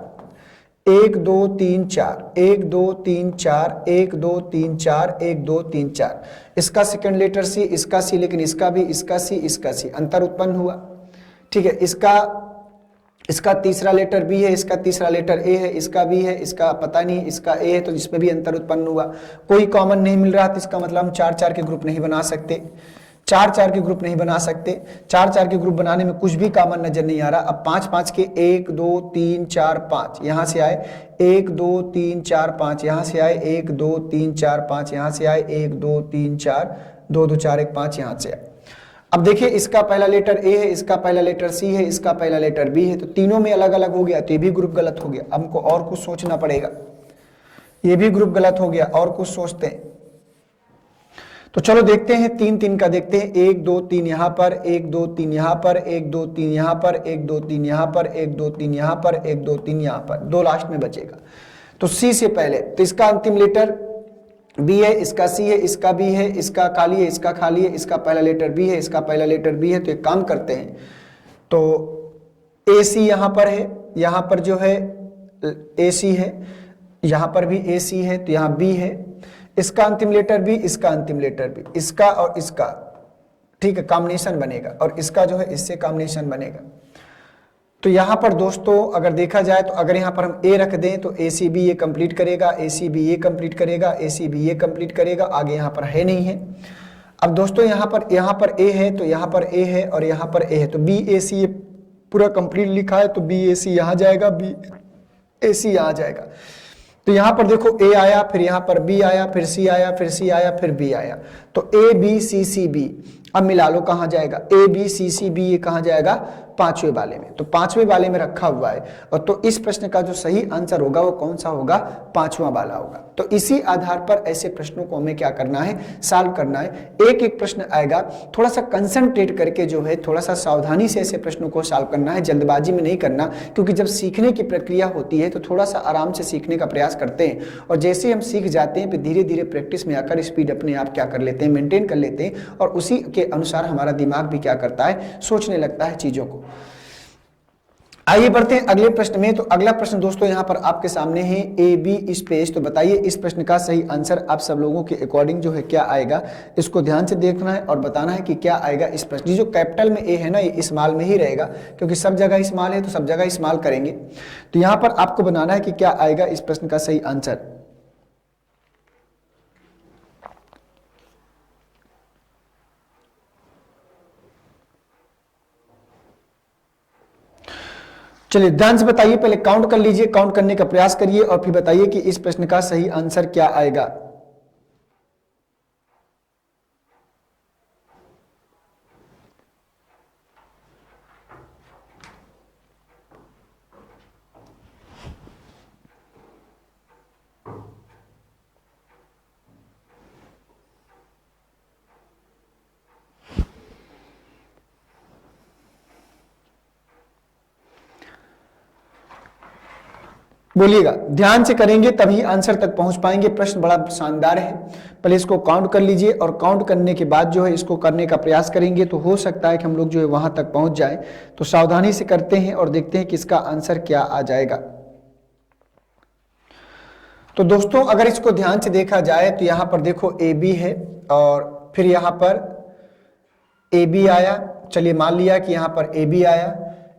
1 2 3 4, 1 2 3 4, 1 2 3 4, 1 2 3 4। इसका सेकंड लेटर सी, इसका सी, लेकिन इसका भी, इसका सी, इसका सी, अंतर उत्पन्न हुआ। ठीक है, इसका तीसरा लेटर बी है, इसका तीसरा लेटर ए है, इसका बी है, इसका पता नहीं, इसका ए है, तो इसमें भी अंतर उत्पन्न हुआ। कोई कॉमन नहीं मिल रहा, तो इसका मतलब हम 4 4 के ग्रुप नहीं बना सकते, 4 4 के ग्रुप नहीं बना सकते। 4 4 के ग्रुप बनाने में कुछ भी कॉमन नजर नहीं आ रहा। अब 5 5 के 1 2 3 4 5 यहां से आए, 1 2 3 4 5 यहां से आए, 1 2 3 4 5 यहां से आए, 1 2 3 4 2 2 4 1 5 यहां से आए। अब देखिए इसका पहला लेटर ए है, इसका पहला लेटर सी है, इसका पहला लेटर बी है, तो तीनों में अलग अलग हो गया, तो ये भी ग्रुप गलत हो गया। हमको और कुछ सोचना पड़ेगा, ये भी ग्रुप गलत हो गया, और कुछ सोचते हैं। तो चलो देखते हैं 3 3 का देखते हैं, 1 2 3 यहां पर, 1 2 3 यहां पर, 1 2 3 यहां पर, 1 2 3 यहां पर, 1 2 3 यहां पर, 1 2 3 यहां पर, 2 लास्ट में बचेगा। तो सी से पहले, तो इसका अंतिम लेटर बी है, इसका सी है, इसका बी है, इसका खाली है, इसका खाली है, इसका पहला लेटर बी है, इसका पहला लेटर बी है। तो एक काम करते हैं, तो ए सी यहां पर है, यहां पर जो है ए सी है, यहां पर भी ए सी है, तो यहां बी है, इसका अंतिम लेटर बी, इसका अंतिम लेटर बी, इसका और इसका, ठीक है, कॉम्बिनेशन बनेगा, और इसका जो है इससे कॉम्बिनेशन बनेगा। तो यहां पर दोस्तों अगर देखा जाए, तो अगर यहां पर हम ए रख दें तो ए सी बी ये कंप्लीट करेगा, ए सी बी ये कंप्लीट करेगा, ए सी बी ये कंप्लीट करेगा, आगे यहां पर है नहीं है। अब दोस्तों यहां पर ए है, तो यहां पर ए है और यहां पर ए है, तो बी ए सी ये पूरा कंप्लीट लिखा है, तो बी ए सी यहां जाएगा, बी ए सी यहां जाएगा। तो यहां पर देखो ए आया, फिर यहां पर बी आया, फिर सी आया, फिर सी आया, फिर बी आया, तो A B C C B. अब मिला लो कहां जाएगा, ए बी सी सी बी, ये कहां जाएगा, पांचवें वाले में, तो पांचवें वाले में रखा हुआ है, और तो इस प्रश्न का जो सही आंसर होगा वो कौन सा होगा, पांचवा वाला होगा। तो इसी आधार पर ऐसे प्रश्नों को हमें क्या करना है, सॉल्व करना है। एक एक प्रश्न आएगा, थोड़ा सा कंसंट्रेट करके जो है थोड़ा सा सावधानी से ऐसे प्रश्नों को सॉल्व करना है, जल्दबाजी में नहीं करना, क्योंकि जब सीखने की प्रक्रिया होती है तो थोड़ा सा आराम से सीखने का प्रयास करते हैं, और जैसे हम सीख जाते हैं फिर धीरे धीरे प्रैक्टिस में आकर स्पीड अपने आप क्या कर लेते हैं, मेंटेन कर लेते हैं, और उसी के अनुसार हमारा दिमाग भी क्या करता है, सोचने लगता है चीजों को। आइए बढ़ते हैं अगले प्रश्न में। तो अगला प्रश्न दोस्तों यहाँ पर आपके सामने है ए बी स्पेस। तो बताइए इस प्रश्न का सही आंसर आप सब लोगों के अकॉर्डिंग जो है क्या आएगा, इसको ध्यान से देखना है और बताना है कि क्या आएगा इस प्रश्न। जो कैपिटल में ए है ना, ये स्मॉल में ही रहेगा, क्योंकि सब जगह स्मॉल है तो सब जगह स्मॉल करेंगे। तो यहाँ पर आपको बनाना है कि क्या आएगा इस प्रश्न का सही आंसर। चलिए ध्यान से बताइए, पहले काउंट कर लीजिए, काउंट करने का प्रयास करिए और फिर बताइए कि इस प्रश्न का सही आंसर क्या आएगा। बोलिएगा, ध्यान से करेंगे तभी आंसर तक पहुंच पाएंगे। प्रश्न बड़ा शानदार है, पहले इसको काउंट कर लीजिए और काउंट करने के बाद जो है इसको करने का प्रयास करेंगे, तो हो सकता है कि हम लोग जो है वहां तक पहुंच जाए। तो सावधानी से करते हैं और देखते हैं कि इसका आंसर क्या आ जाएगा। तो दोस्तों अगर इसको ध्यान से देखा जाए तो यहां पर देखो ए बी है और फिर यहां पर ए बी आया। चलिए मान लिया कि यहां पर ए बी आया,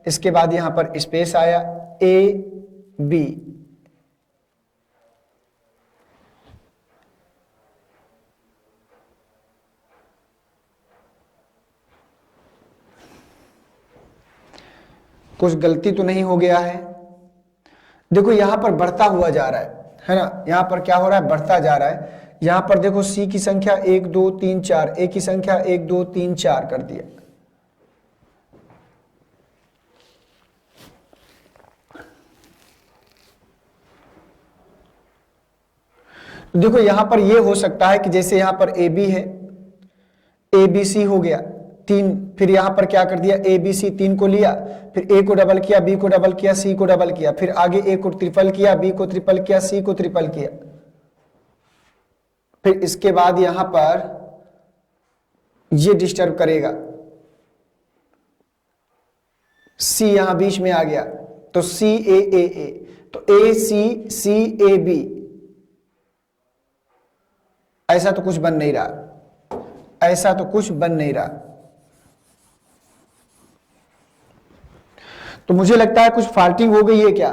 इसके बाद यहां पर स्पेस आया ए बी, कुछ गलती तो नहीं हो गया है। देखो यहां पर बढ़ता हुआ जा रहा है ना, यहां पर क्या हो रहा है, बढ़ता जा रहा है। यहां पर देखो सी की संख्या 1 2 3 4, ए की संख्या 1 2 3 4 कर दिया। देखो यहां पर यह हो सकता है कि जैसे यहां पर ए बी है, ए बी सी हो गया 3, फिर यहां पर क्या कर दिया, ए बी सी 3 को लिया, फिर ए को डबल किया, बी को डबल किया, सी को डबल किया, फिर आगे ए को ट्रिपल किया, बी को ट्रिपल किया, सी को ट्रिपल किया, फिर इसके बाद यहां पर ये डिस्टर्ब करेगा, सी यहां बीच में आ गया, तो सी ए ए ए, तो ए सी सी ए बी, ऐसा तो कुछ बन नहीं रहा, ऐसा तो कुछ बन नहीं रहा। तो मुझे लगता है कुछ फाल्टिंग हो गई है क्या।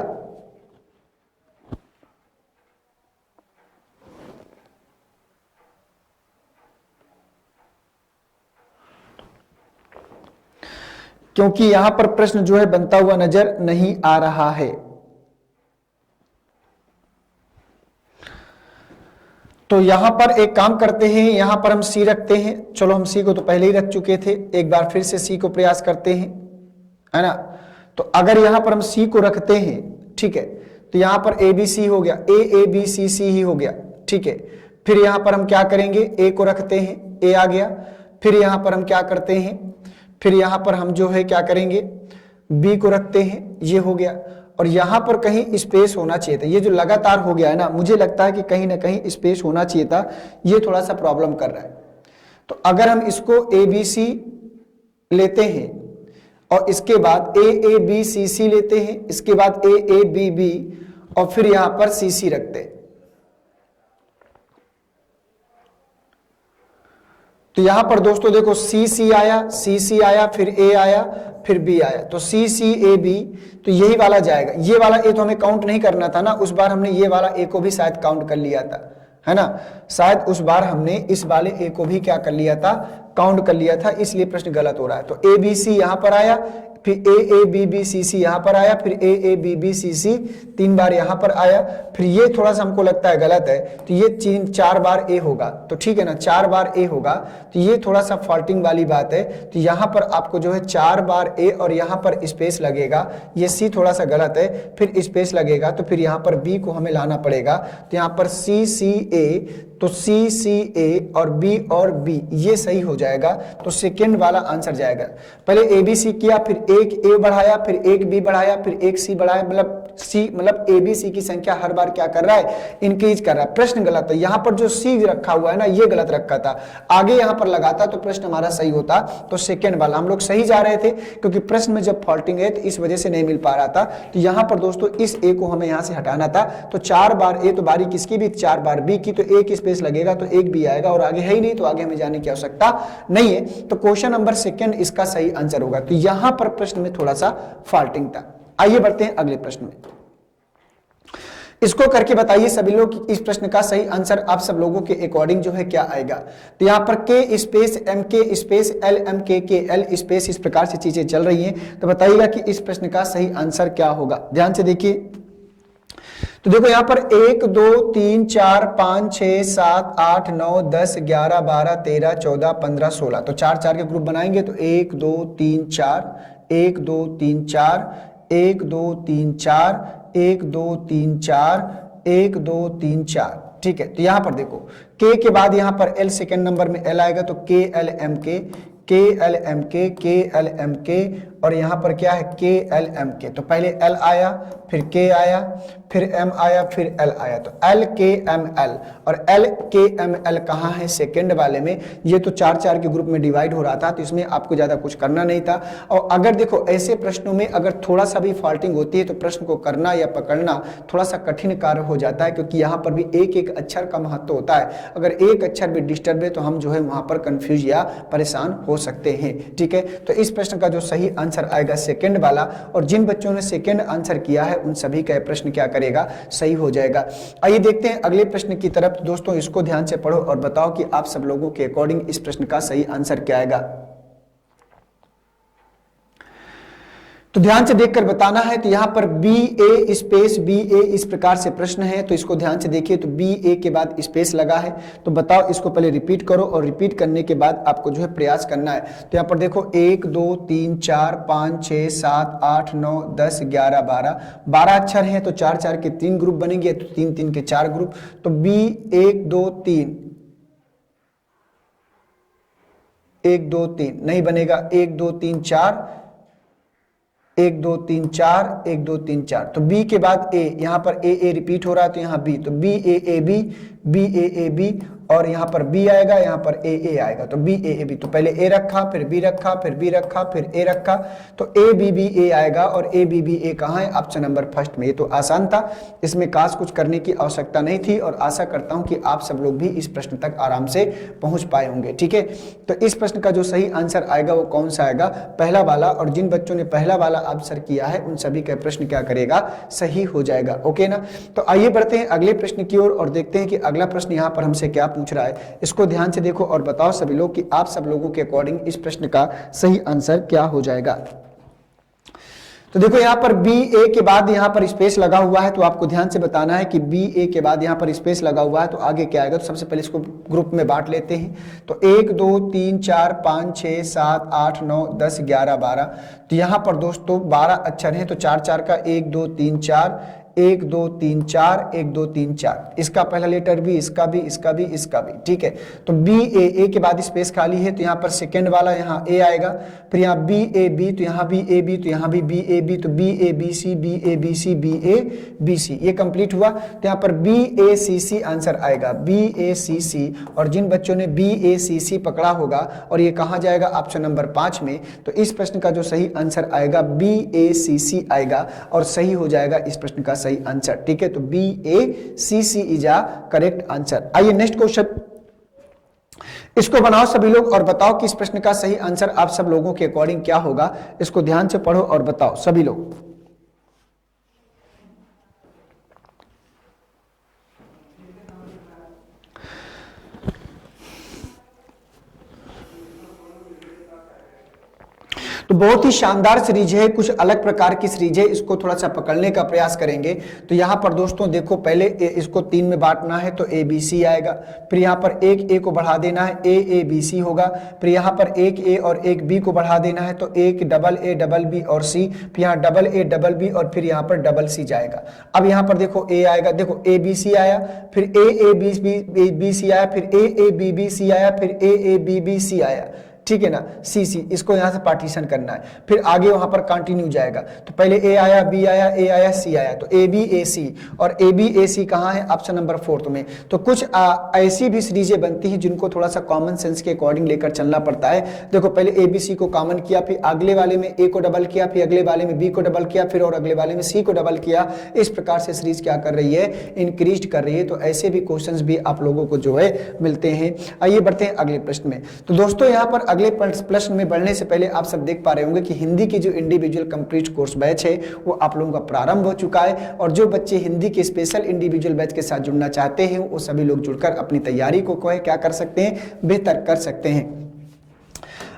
क्योंकि यहां पर प्रश्न जो है बनता हुआ नजर नहीं आ रहा है। तो यहां पर एक काम करते हैं, यहां पर हम सी रखते हैं। चलो हम सी को तो पहले ही रख चुके थे, एक बार फिर से सी को प्रयास करते हैं, है ना। तो अगर यहां पर हम सी को रखते हैं, ठीक है, तो यहां पर ए बी सी हो गया, ए बी सी सी ही हो गया, ठीक है। फिर यहां पर हम क्या करेंगे, ए को रखते हैं, ए आ गया। फिर यहां पर हम क्या करते हैं, फिर यहां पर हम जो है क्या करेंगे, बी को रखते हैं, ये हो गया। और यहां पर कहीं स्पेस होना चाहिए था, ये जो लगातार हो गया है ना, मुझे लगता है कि कहीं ना कहीं स्पेस होना चाहिए था, ये थोड़ा सा प्रॉब्लम कर रहा है। तो अगर हम इसको ए बी सी लेते हैं और इसके बाद ए बी सी सी लेते हैं, इसके बाद ए बी बी और फिर यहां पर सी सी रखते हैं, तो यहां पर दोस्तों देखो सी सी आया, सी सी आया, फिर ए आया, फिर बी आया, तो सी सी ए बी, तो यही वाला जाएगा। ये वाला ए तो हमें काउंट नहीं करना था ना, उस बार हमने ये वाला ए को भी शायद काउंट कर लिया था, है ना। शायद उस बार हमने इस वाले ए को भी क्या कर लिया था, काउंट कर लिया था, इसलिए प्रश्न गलत हो रहा है। तो ए बी सी यहां पर आया, फिर AABBCC यहाँ पर आया, फिर AABBCC 3 बार यहाँ पर आया, फिर ये थोड़ा सा हमको लगता है गलत है, तो ये 4 बार A होगा, तो ठीक है ना, 4 बार A होगा, तो ये थोड़ा सा फॉल्टिंग वाली बात है। तो यहाँ पर आपको जो है 4 बार A और यहाँ पर स्पेस लगेगा, ये C थोड़ा सा गलत है, फिर स्पेस लगेगा, तो फिर यहाँ पर B को हमें लाना पड़ेगा, तो यहाँ पर CCA, तो CCA और B ये सही हो जाएगा, तो सेकेंड वाला आंसर जाएगा। पहले ABC किया, फिर एक A बढ़ाया, फिर एक B बढ़ाया, फिर एक C बढ़ाया, मतलब ABC की संख्या हर बार क्या कर रहा है, इंक्रीज कर रहा है। प्रश्न गलत है, यहाँ पर जो C रखा हुआ है ना, ये गलत रखा था, आगे यहाँ पर लगाता तो प्रश्न हमारा सही होता। तो सेकेंड वाला हम लोग सही जा रहे थे, क्योंकि प्रश्न में जब फॉल्टिंग है तो इस वजह से नहीं मिल पा रहा था। तो यहाँ पर दोस्तों इस A को हमें यहाँ से हटाना था, तो 4 बार A, तो बारी किसकी भी, 4 बार B की, तो एक स्पेस लगेगा, तो एक B आएगा, और आगे है ही नहीं, तो आगे हमें जाने की आवश्यकता नहीं है। तो क्वेश्चन नंबर सेकंड इसका सही आंसर होगा। तो यहां पर प्रश्न में थोड़ा सा फॉल्टिंग था। आइए बढ़ते हैं अगले प्रश्न में। इसको करके बताइए सभी लोग कि इस प्रश्न का सही आंसर आप सब लोगों के अकॉर्डिंग जो है क्या आएगा। तो यहां पर K space MK space L MK K L space इस प्रकार से चीजें चल रही हैं, तो बताइएगा कि इस प्रश्न का सही आंसर क्या होगा। ध्यान से देखिए, तो देखो यहां पर 1 2 3 4 5 6 7 8 9 10 11 12 13 14 15 16, तो 4 4 के ग्रुप बनाएंगे, तो 1 2 3 4 1 2 3 4 1 2 3 4 1 2 3 4 1 2 3 4, ठीक है। तो यहां पर देखो K के बाद यहां पर L सेकेंड नंबर में L आएगा, तो KLMK KLMK KLMK, और यहां पर क्या है KLMK, तो पहले L आया, फिर K आया, फिर M आया, फिर L आया, तो LKML, और LKML कहाँ है, सेकेंड वाले में। ये तो 4 4 के ग्रुप में डिवाइड हो रहा था, तो इसमें आपको ज्यादा कुछ करना नहीं था। और अगर देखो ऐसे प्रश्नों में अगर थोड़ा सा भी फॉल्टिंग होती है तो प्रश्न को करना या पकड़ना थोड़ा सा कठिन कार्य हो जाता है, क्योंकि यहाँ पर भी एक एक अक्षर का महत्व होता है। अगर एक अक्षर भी डिस्टर्ब है तो हम जो है वहां पर कंफ्यूज या परेशान हो सकते हैं, ठीक है। तो इस प्रश्न का जो सही आंसर आएगा सेकेंड वाला, और जिन बच्चों ने सेकेंड आंसर किया है उन सभी का प्रश्न क्या करेगा, सही हो जाएगा। आइए देखते हैं अगले प्रश्न की तरफ। दोस्तों इसको ध्यान से पढ़ो और बताओ कि आप सब लोगों के अकॉर्डिंग इस प्रश्न का सही आंसर क्या आएगा। तो ध्यान से देखकर बताना है। तो यहां पर BA स्पेस BA इस प्रकार से प्रश्न है, तो इसको ध्यान से देखिए। तो BA के बाद स्पेस लगा है, तो बताओ इसको पहले रिपीट करो, और रिपीट करने के बाद आपको जो है प्रयास करना है। तो यहां पर देखो 1 2 3 4 5 6 7 8 9 10 11 12 अक्षर हैं, तो 4 4 के 3 ग्रुप बनेंगे, तो 3 3 के 4 ग्रुप। तो B 1 2 3 1 2 3 नहीं बनेगा, 1 2 3 4 1 2 3 4 1 2 3 4। तो B के बाद A, यहाँ पर A रिपीट हो रहा है, तो यहाँ B, तो BAAB BAAB, और यहाँ पर B आएगा, यहाँ पर AA आएगा, तो BAAB। तो पहले A रखा, फिर B रखा, फिर B रखा, फिर A रखा, तो ABBA आएगा, और ABBA कहाँ है, ऑप्शन नंबर फर्स्ट में। ये तो आसान था, इसमें खास कुछ करने की आवश्यकता नहीं थी, और आशा करता हूं कि आप सब लोग भी इस प्रश्न तक आराम से पहुंच पाए होंगे, ठीक है। तो इस प्रश्न का जो सही आंसर आएगा वो कौन सा आएगा, पहला वाला, और जिन बच्चों ने पहला वाला आंसर किया है उन सभी का प्रश्न क्या करेगा, सही हो जाएगा, ओके ना। तो आइए बढ़ते हैं अगले प्रश्न की ओर और देखते हैं कि अगला प्रश्न यहाँ पर हमसे क्या पूछ रहा है। इसको ध्यान से देखो और बताओ सभी लोग कि आप सब लोगों के अकॉर्डिंग इस प्रश्न का सही आंसर क्या हो जाएगा। तो देखो यहाँ पर BA के बाद यहाँ पर स्पेस लगा हुआ है, तो आपको ध्यान से बताना है कि BA के बाद यहाँ पर स्पेस लगा हुआ है, तो आगे क्या आएगा। तो सबसे पहले इसको ग्रुप में बांट लेते हैं। तो 1 2 3 4 5 6 7 8 9 10 11 12, तो यहाँ पर दोस्तों 12 अक्षर हैं, तो 4 4 का 1 2 3 4 1 2 3 4 1 2 3 4, इसका पहला लेटर भी, इसका भी, इसका भी, इसका भी, ठीक है। तो BA के बाद स्पेस खाली है, तो यहाँ पर सेकेंड वाला यहाँ A आएगा, फिर यहाँ BAB, तो यहाँ भी AB, तो यहाँ भी BAB, तो BABC BABC BABC, ये कंप्लीट हुआ। तो यहाँ पर BACC आंसर आएगा, BACC, और जिन बच्चों ने BACC पकड़ा होगा और ये कहाँ जाएगा, ऑप्शन नंबर 5 में, तो इस प्रश्न का जो सही आंसर आएगा BACC आएगा, और सही हो जाएगा इस प्रश्न का सही आंसर, ठीक है। तो BACC is a correct answer. आइए नेक्स्ट क्वेश्चन, इसको बनाओ सभी लोग और बताओ कि इस प्रश्न का सही आंसर आप सब लोगों के अकॉर्डिंग क्या होगा। इसको ध्यान से पढ़ो और बताओ सभी लोग। तो बहुत ही शानदार सीरीज है, कुछ अलग प्रकार की सीरीज है, इसको थोड़ा सा पकड़ने का प्रयास करेंगे। तो यहाँ पर दोस्तों देखो, पहले इसको 3 में बांटना है तो ए बी सी आएगा, फिर यहाँ पर एक ए को बढ़ा देना है ए बी सी होगा, फिर यहाँ पर एक ए और एक बी को बढ़ा देना है तो एक डबल बी और सी, फिर यहाँ डबल बी और फिर यहाँ पर डबल सी जाएगा। अब यहाँ पर देखो ए आएगा, देखो ए बी सी आया, फिर ए बी सी आया, फिर ए बी सी आया, फिर ए बी सी आया, ठीक है ना, सी सी, इसको यहां से पार्टीशन करना है, फिर आगे वहां पर कंटिन्यू जाएगा। तो पहले ए आया, बी आया, ए आया, सी आया, तो ए बी ए सी, और ए बी ए सी कहां है, ऑप्शन नंबर 4 में। तो कुछ ऐसी भी सीरीजें बनती हैं जिनको थोड़ा सा कॉमन सेंस के अकॉर्डिंग लेकर चलना पड़ता है। देखो पहले ए बी सी को कॉमन किया, फिर अगले वाले में ए को डबल किया, फिर अगले वाले में बी को डबल किया, फिर और अगले वाले में सी को डबल किया। इस प्रकार से सीरीज क्या कर रही है, इंक्रीज कर रही है। तो ऐसे भी क्वेश्चंस भी आप लोगों को जो है मिलते हैं। आइए बढ़ते हैं अगले प्रश्न में। तो दोस्तों यहाँ पर अगले प्रश्न में बढ़ने से पहले आप सब देख पा रहे होंगे कि हिंदी की जो इंडिविजुअल कंप्लीट कोर्स बैच है वो आप लोगों का प्रारंभ हो चुका है, और जो बच्चे हिंदी के स्पेशल इंडिविजुअल बैच के साथ जुड़ना चाहते हैं वो सभी लोग जुड़कर अपनी तैयारी को क्या कर सकते हैं, बेहतर कर सकते हैं।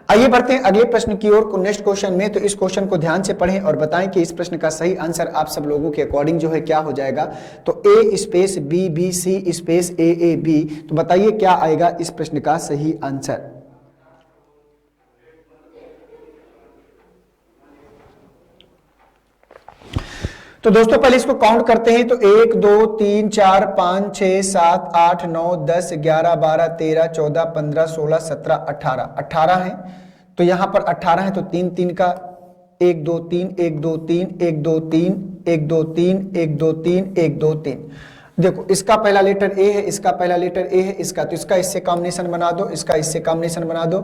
आइए बढ़ते हैं अगले प्रश्न की ओर, नेक्स्ट क्वेश्चन में। तो इस क्वेश्चन को ध्यान से पढ़ें और बताएं कि इस प्रश्न का सही आंसर आप सब लोगों के अकॉर्डिंग जो है क्या हो जाएगा। तो A space B B C space A B, तो बताइए क्या आएगा इस प्रश्न का सही आंसर। तो दोस्तों पहले इसको काउंट करते हैं। तो 1 2 3 4 5 6 7 8 9 10 11 12 13 14 15 16 17 18 है। तो यहां पर 18 है, तो 3 3 का 1 2 3 1 2 3 1 2 3 1 2 3 1 2 3 1 2 3। देखो इसका पहला लेटर ए है, इसका पहला लेटर ए है, इसका, तो इसका इससे कॉम्बिनेशन बना दो, इसका इससे कॉम्बिनेशन बना दो,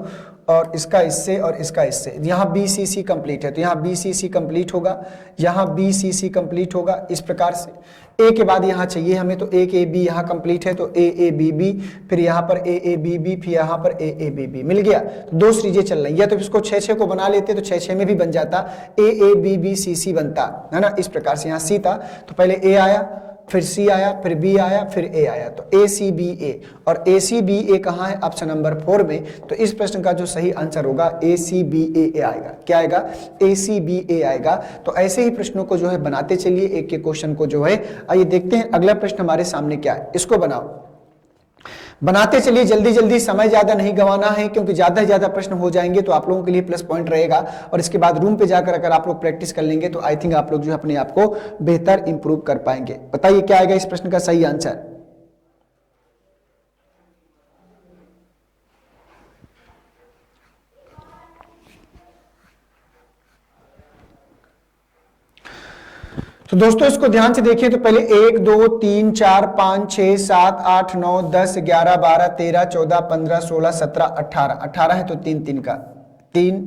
और इसका इससे और इसका इससे। यहाँ बी सी सी कंप्लीट है, तो यहाँ बी सी सी कंप्लीट होगा, यहाँ बी सी सी कंप्लीट होगा। इस प्रकार से ए के बाद यहाँ चाहिए हमें, तो एक ए बी यहाँ कंप्लीट है, तो ए बी बी, फिर यहाँ पर ए बी बी, फिर यहाँ पर ए बी बी, मिल गया। तो 2 सीरीजें चल रही है, तो इसको 6 को बना लेते तो 6 में भी बन जाता, ए बी बी सी सी बनता है ना। इस प्रकार से यहाँ सी था, तो पहले ए आया, फिर सी आया, फिर बी आया, फिर ए आया, तो ए सी बी ए, और ए सी बी ए कहाँ है, ऑप्शन नंबर 4 में। तो इस प्रश्न का जो सही आंसर होगा ए सी बी ए आएगा। क्या आएगा, ए सी बी ए आएगा। तो ऐसे ही प्रश्नों को जो है बनाते चलिए, एक एक क्वेश्चन को जो है। आइए देखते हैं अगला प्रश्न हमारे सामने क्या है, इसको बनाते चलिए जल्दी जल्दी, समय ज्यादा नहीं गंवाना है, क्योंकि ज्यादा से ज्यादा प्रश्न हो जाएंगे तो आप लोगों के लिए प्लस पॉइंट रहेगा। और इसके बाद रूम पे जाकर अगर आप लोग प्रैक्टिस कर लेंगे तो आई थिंक आप लोग जो है अपने आप को बेहतर इंप्रूव कर पाएंगे। बताइए क्या आएगा इस प्रश्न का सही आंसर। तो दोस्तों इसको ध्यान से देखिए। तो पहले 1 2 3 4 5 6 7 8 9 10 11 12 13 14 15 16 17 18 है, तो 3 3 का 3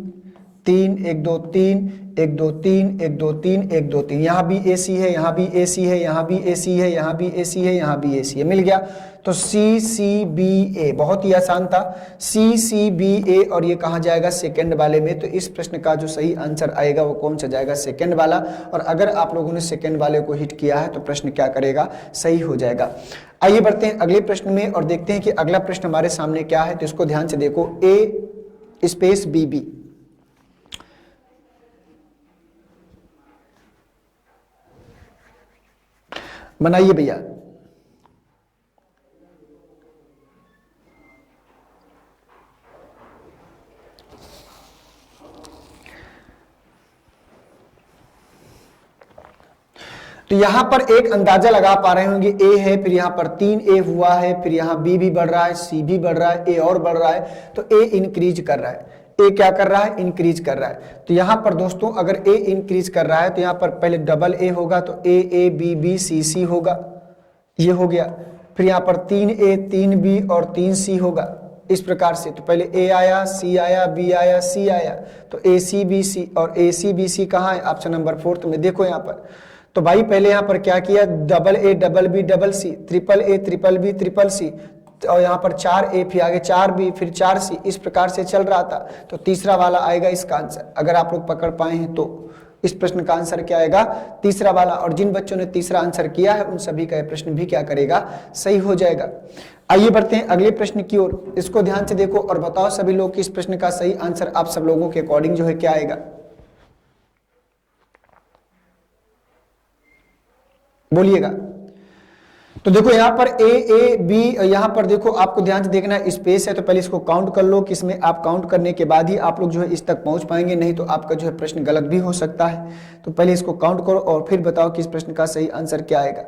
3 1 2 3 1 2 3 1 2 3 1 2 3, यहाँ भी ए सी है, यहाँ भी ए सी है, यहाँ भी ए सी है, यहाँ भी ए सी है, यहाँ भी ए सी है, मिल गया। तो सी सी बी ए, बहुत ही आसान था, सी सी बी ए, और ये कहाँ जाएगा, सेकंड वाले में। तो इस प्रश्न का जो सही आंसर आएगा वो कौन सा जाएगा, सेकंड वाला। और अगर आप लोगों ने सेकंड वाले को हिट किया है तो प्रश्न क्या करेगा, सही हो जाएगा। आइए बढ़ते हैं अगले प्रश्न में और देखते हैं कि अगला प्रश्न हमारे सामने क्या है। तो इसको ध्यान से देखो, ए स्पेस बी बी, बनाइए भैया। तो यहां पर एक अंदाजा लगा पा रहे होंगे, ए है, फिर यहां पर 3 ए हुआ है, फिर यहां बी भी बढ़ रहा है, सी भी बढ़ रहा है, ए और बढ़ रहा है, तो ए इंक्रीज कर रहा है। ए क्या कर रहा है, इंक्रीज कर रहा है। तो यहां पर दोस्तों अगर ए इंक्रीज कर रहा है तो यहां पर पहले डबल ए होगा, तो ए बी बी सी सी होगा, ये हो गया। फिर यहां पर 3 ए 3 बी और 3 सी होगा, इस प्रकार से। तो पहले ए आया, सी आया, बी आया, सी आया, तो ए सी बी सी, और ए सी बी सी कहाँ है, ऑप्शन नंबर 4 में। देखो यहाँ पर, तो भाई पहले यहाँ पर क्या किया, double A double B double C, triple A triple B triple C, और यहाँ पर 4 ए, फिर आगे 4 बी, फिर 4 सी, इस प्रकार से चल रहा था। तो तीसरा वाला आएगा इसका आंसर, अगर आप लोग पकड़ पाए हैं तो। इस प्रश्न का आंसर क्या आएगा, तीसरा वाला। और जिन बच्चों ने तीसरा आंसर किया है उन सभी का यह प्रश्न भी क्या करेगा, सही हो जाएगा। आइए बढ़ते हैं अगले प्रश्न की ओर। इसको ध्यान से देखो और बताओ सभी लोग कि इस प्रश्न का सही आंसर आप सब लोगों के अकॉर्डिंग जो है क्या आएगा। बोलिएगा। तो देखो यहां पर ए बी, यहां पर देखो आपको ध्यान से देखना है, स्पेस है तो पहले इसको काउंट कर लो, किसमें आप काउंट करने के बाद ही आप लोग जो है इस तक पहुंच पाएंगे, नहीं तो आपका जो है प्रश्न गलत भी हो सकता है। तो पहले इसको काउंट करो और फिर बताओ कि इस प्रश्न का सही आंसर क्या आएगा।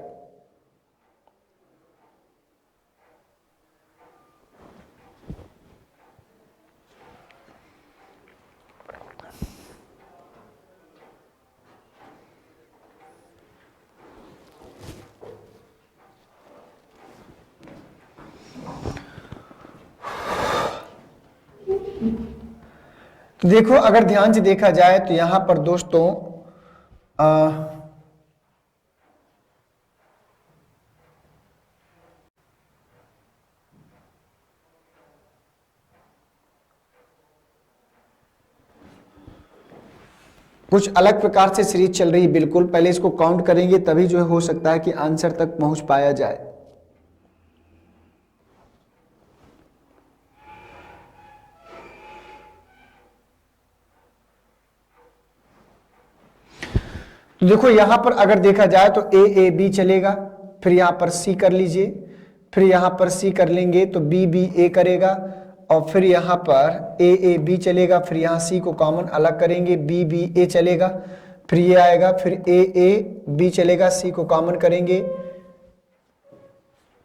तो देखो अगर ध्यान से देखा जाए तो यहां पर दोस्तों कुछ अलग प्रकार से सीरीज चल रही है। बिल्कुल पहले इसको काउंट करेंगे तभी जो है हो सकता है कि आंसर तक पहुंच पाया जाए। तो देखो यहां पर अगर देखा जाए तो ए बी चलेगा, फिर यहां पर सी कर लीजिए, फिर यहां पर सी कर लेंगे तो बी बी ए करेगा, और फिर यहां पर ए बी चलेगा, फिर यहां सी को कॉमन अलग करेंगे, बी बी ए चलेगा, फिर ये आएगा, फिर ए बी चलेगा, सी को कॉमन करेंगे,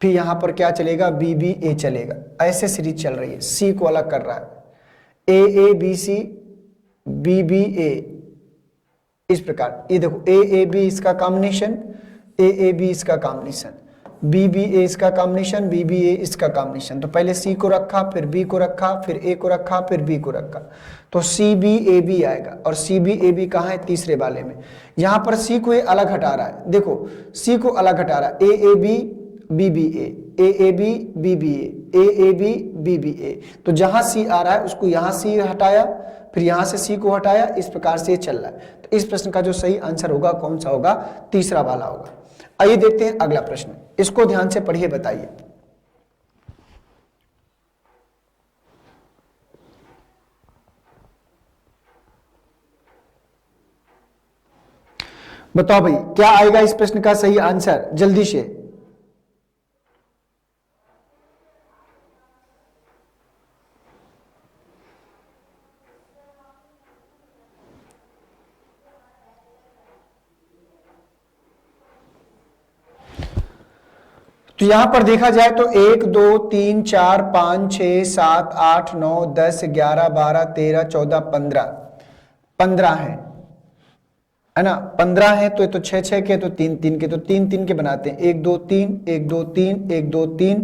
फिर यहां पर क्या चलेगा, बी बी ए चलेगा। ऐसे सीरीज चल रही है, सी को अलग कर रहा है, A B C B B A, इस प्रकार। ये देखो ए बी इसका कॉम्बिनेशन, ए बी इसका कॉम्बिनेशन, बी बी ए इसका कॉम्बिनेशन, बी बी ए इसका कॉम्बिनेशन। तो पहले सी को रखा, फिर बी को रखा, फिर ए को रखा, फिर बी को रखा, तो सी बी ए बी आएगा। और सी बी ए बी कहाँ है, तीसरे वाले में। यहां पर सी को ये अलग हटा रहा है, देखो सी को अलग हटा रहा है, A B B B A B B B A B B B A. तो जहां सी आ रहा है उसको यहां सी हटाया, फिर यहां से सी को हटाया, इस प्रकार से चल रहा है। तो इस प्रश्न का जो सही आंसर होगा कौन सा होगा, तीसरा वाला होगा। आइए देखते हैं अगला प्रश्न, इसको ध्यान से पढ़िए, बताइए। बताओ भाई क्या आएगा इस प्रश्न का सही आंसर, जल्दी से। तो यहां पर देखा जाए तो 1 2 3 4 5 6 7 8 9 10 11 12 13 14 15 15 है ना, 15 है। तो 6 6 के, तो 3 3 के, तो 3 3 के बनाते हैं, 1 2 3 1 2 3 1 2 3,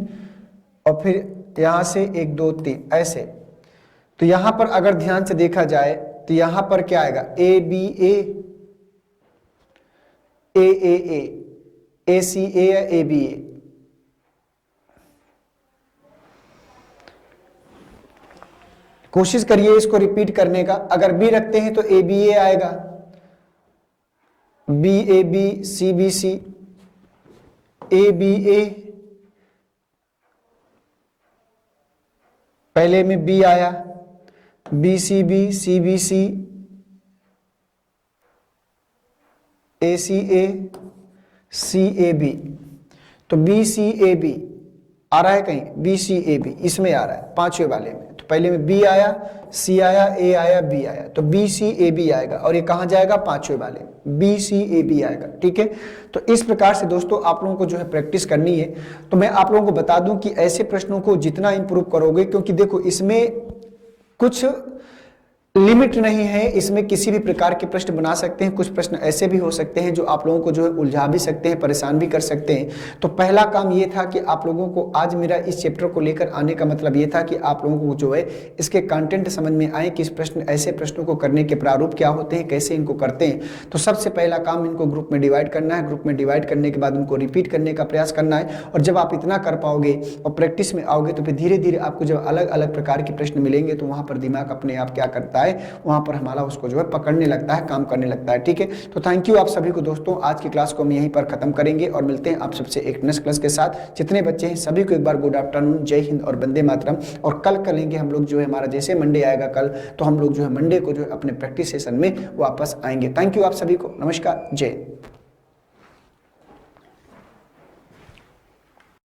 और फिर यहां से 1 2 3 ऐसे। तो यहां पर अगर ध्यान से देखा जाए तो यहां पर क्या आएगा, ए बी ए सी ए या ए बी ए। कोशिश करिए इसको रिपीट करने का। अगर बी रखते हैं तो ए बी ए आएगा, B A B C B C, A B A, पहले में बी आया, B C B C, A C A B. तो बी सी ए बी आ रहा है कहीं, बी सी ए बी इसमें आ रहा है पांचवें वाले में। तो पहले में बी आया, सी आया, ए आया, बी आया, तो बी सी ए बी आएगा, और ये कहां जाएगा, पांचवें वाले में, बी सी ए बी आएगा। ठीक है, तो इस प्रकार से दोस्तों आप लोगों को जो है प्रैक्टिस करनी है। तो मैं आप लोगों को बता दूं कि ऐसे प्रश्नों को जितना इंप्रूव करोगे, क्योंकि देखो इसमें कुछ लिमिट नहीं है, इसमें किसी भी प्रकार के प्रश्न बना सकते हैं। कुछ प्रश्न ऐसे भी हो सकते हैं जो आप लोगों को जो है उलझा भी सकते हैं, परेशान भी कर सकते हैं। तो पहला काम ये था कि आप लोगों को आज मेरा इस चैप्टर को लेकर आने का मतलब ये था कि आप लोगों को जो है इसके कंटेंट समझ में आए कि इस प्रश्न, ऐसे प्रश्नों को करने के प्रारूप क्या होते हैं, कैसे इनको करते हैं। तो सबसे पहला काम इनको ग्रुप में डिवाइड करना है। ग्रुप में डिवाइड करने के बाद उनको रिपीट करने का प्रयास करना है। और जब आप इतना कर पाओगे और प्रैक्टिस में आओगे तो फिर धीरे धीरे आपको जब अलग अलग प्रकार के प्रश्न मिलेंगे तो वहां पर दिमाग अपने आप क्या करता है, जाए वहां पर हमारा उसको जो है पकड़ने लगता है, काम करने लगता है। ठीक है, तो थैंक यू आप सभी को दोस्तों। आज की क्लास को हम यहीं पर खत्म करेंगे और मिलते हैं आप सबसे एक नेक्स्ट क्लास के साथ। जितने बच्चे हैं सभी को एक बार गुड आफ्टरनून, जय हिंद और वंदे मातरम। और कल करेंगे हम लोग जो है, हमारा जैसे मंडे आएगा कल, तो हम लोग जो है मंडे को जो है अपने प्रैक्टिस सेशन में वापस आएंगे। थैंक यू आप सभी को, नमस्कार, जय।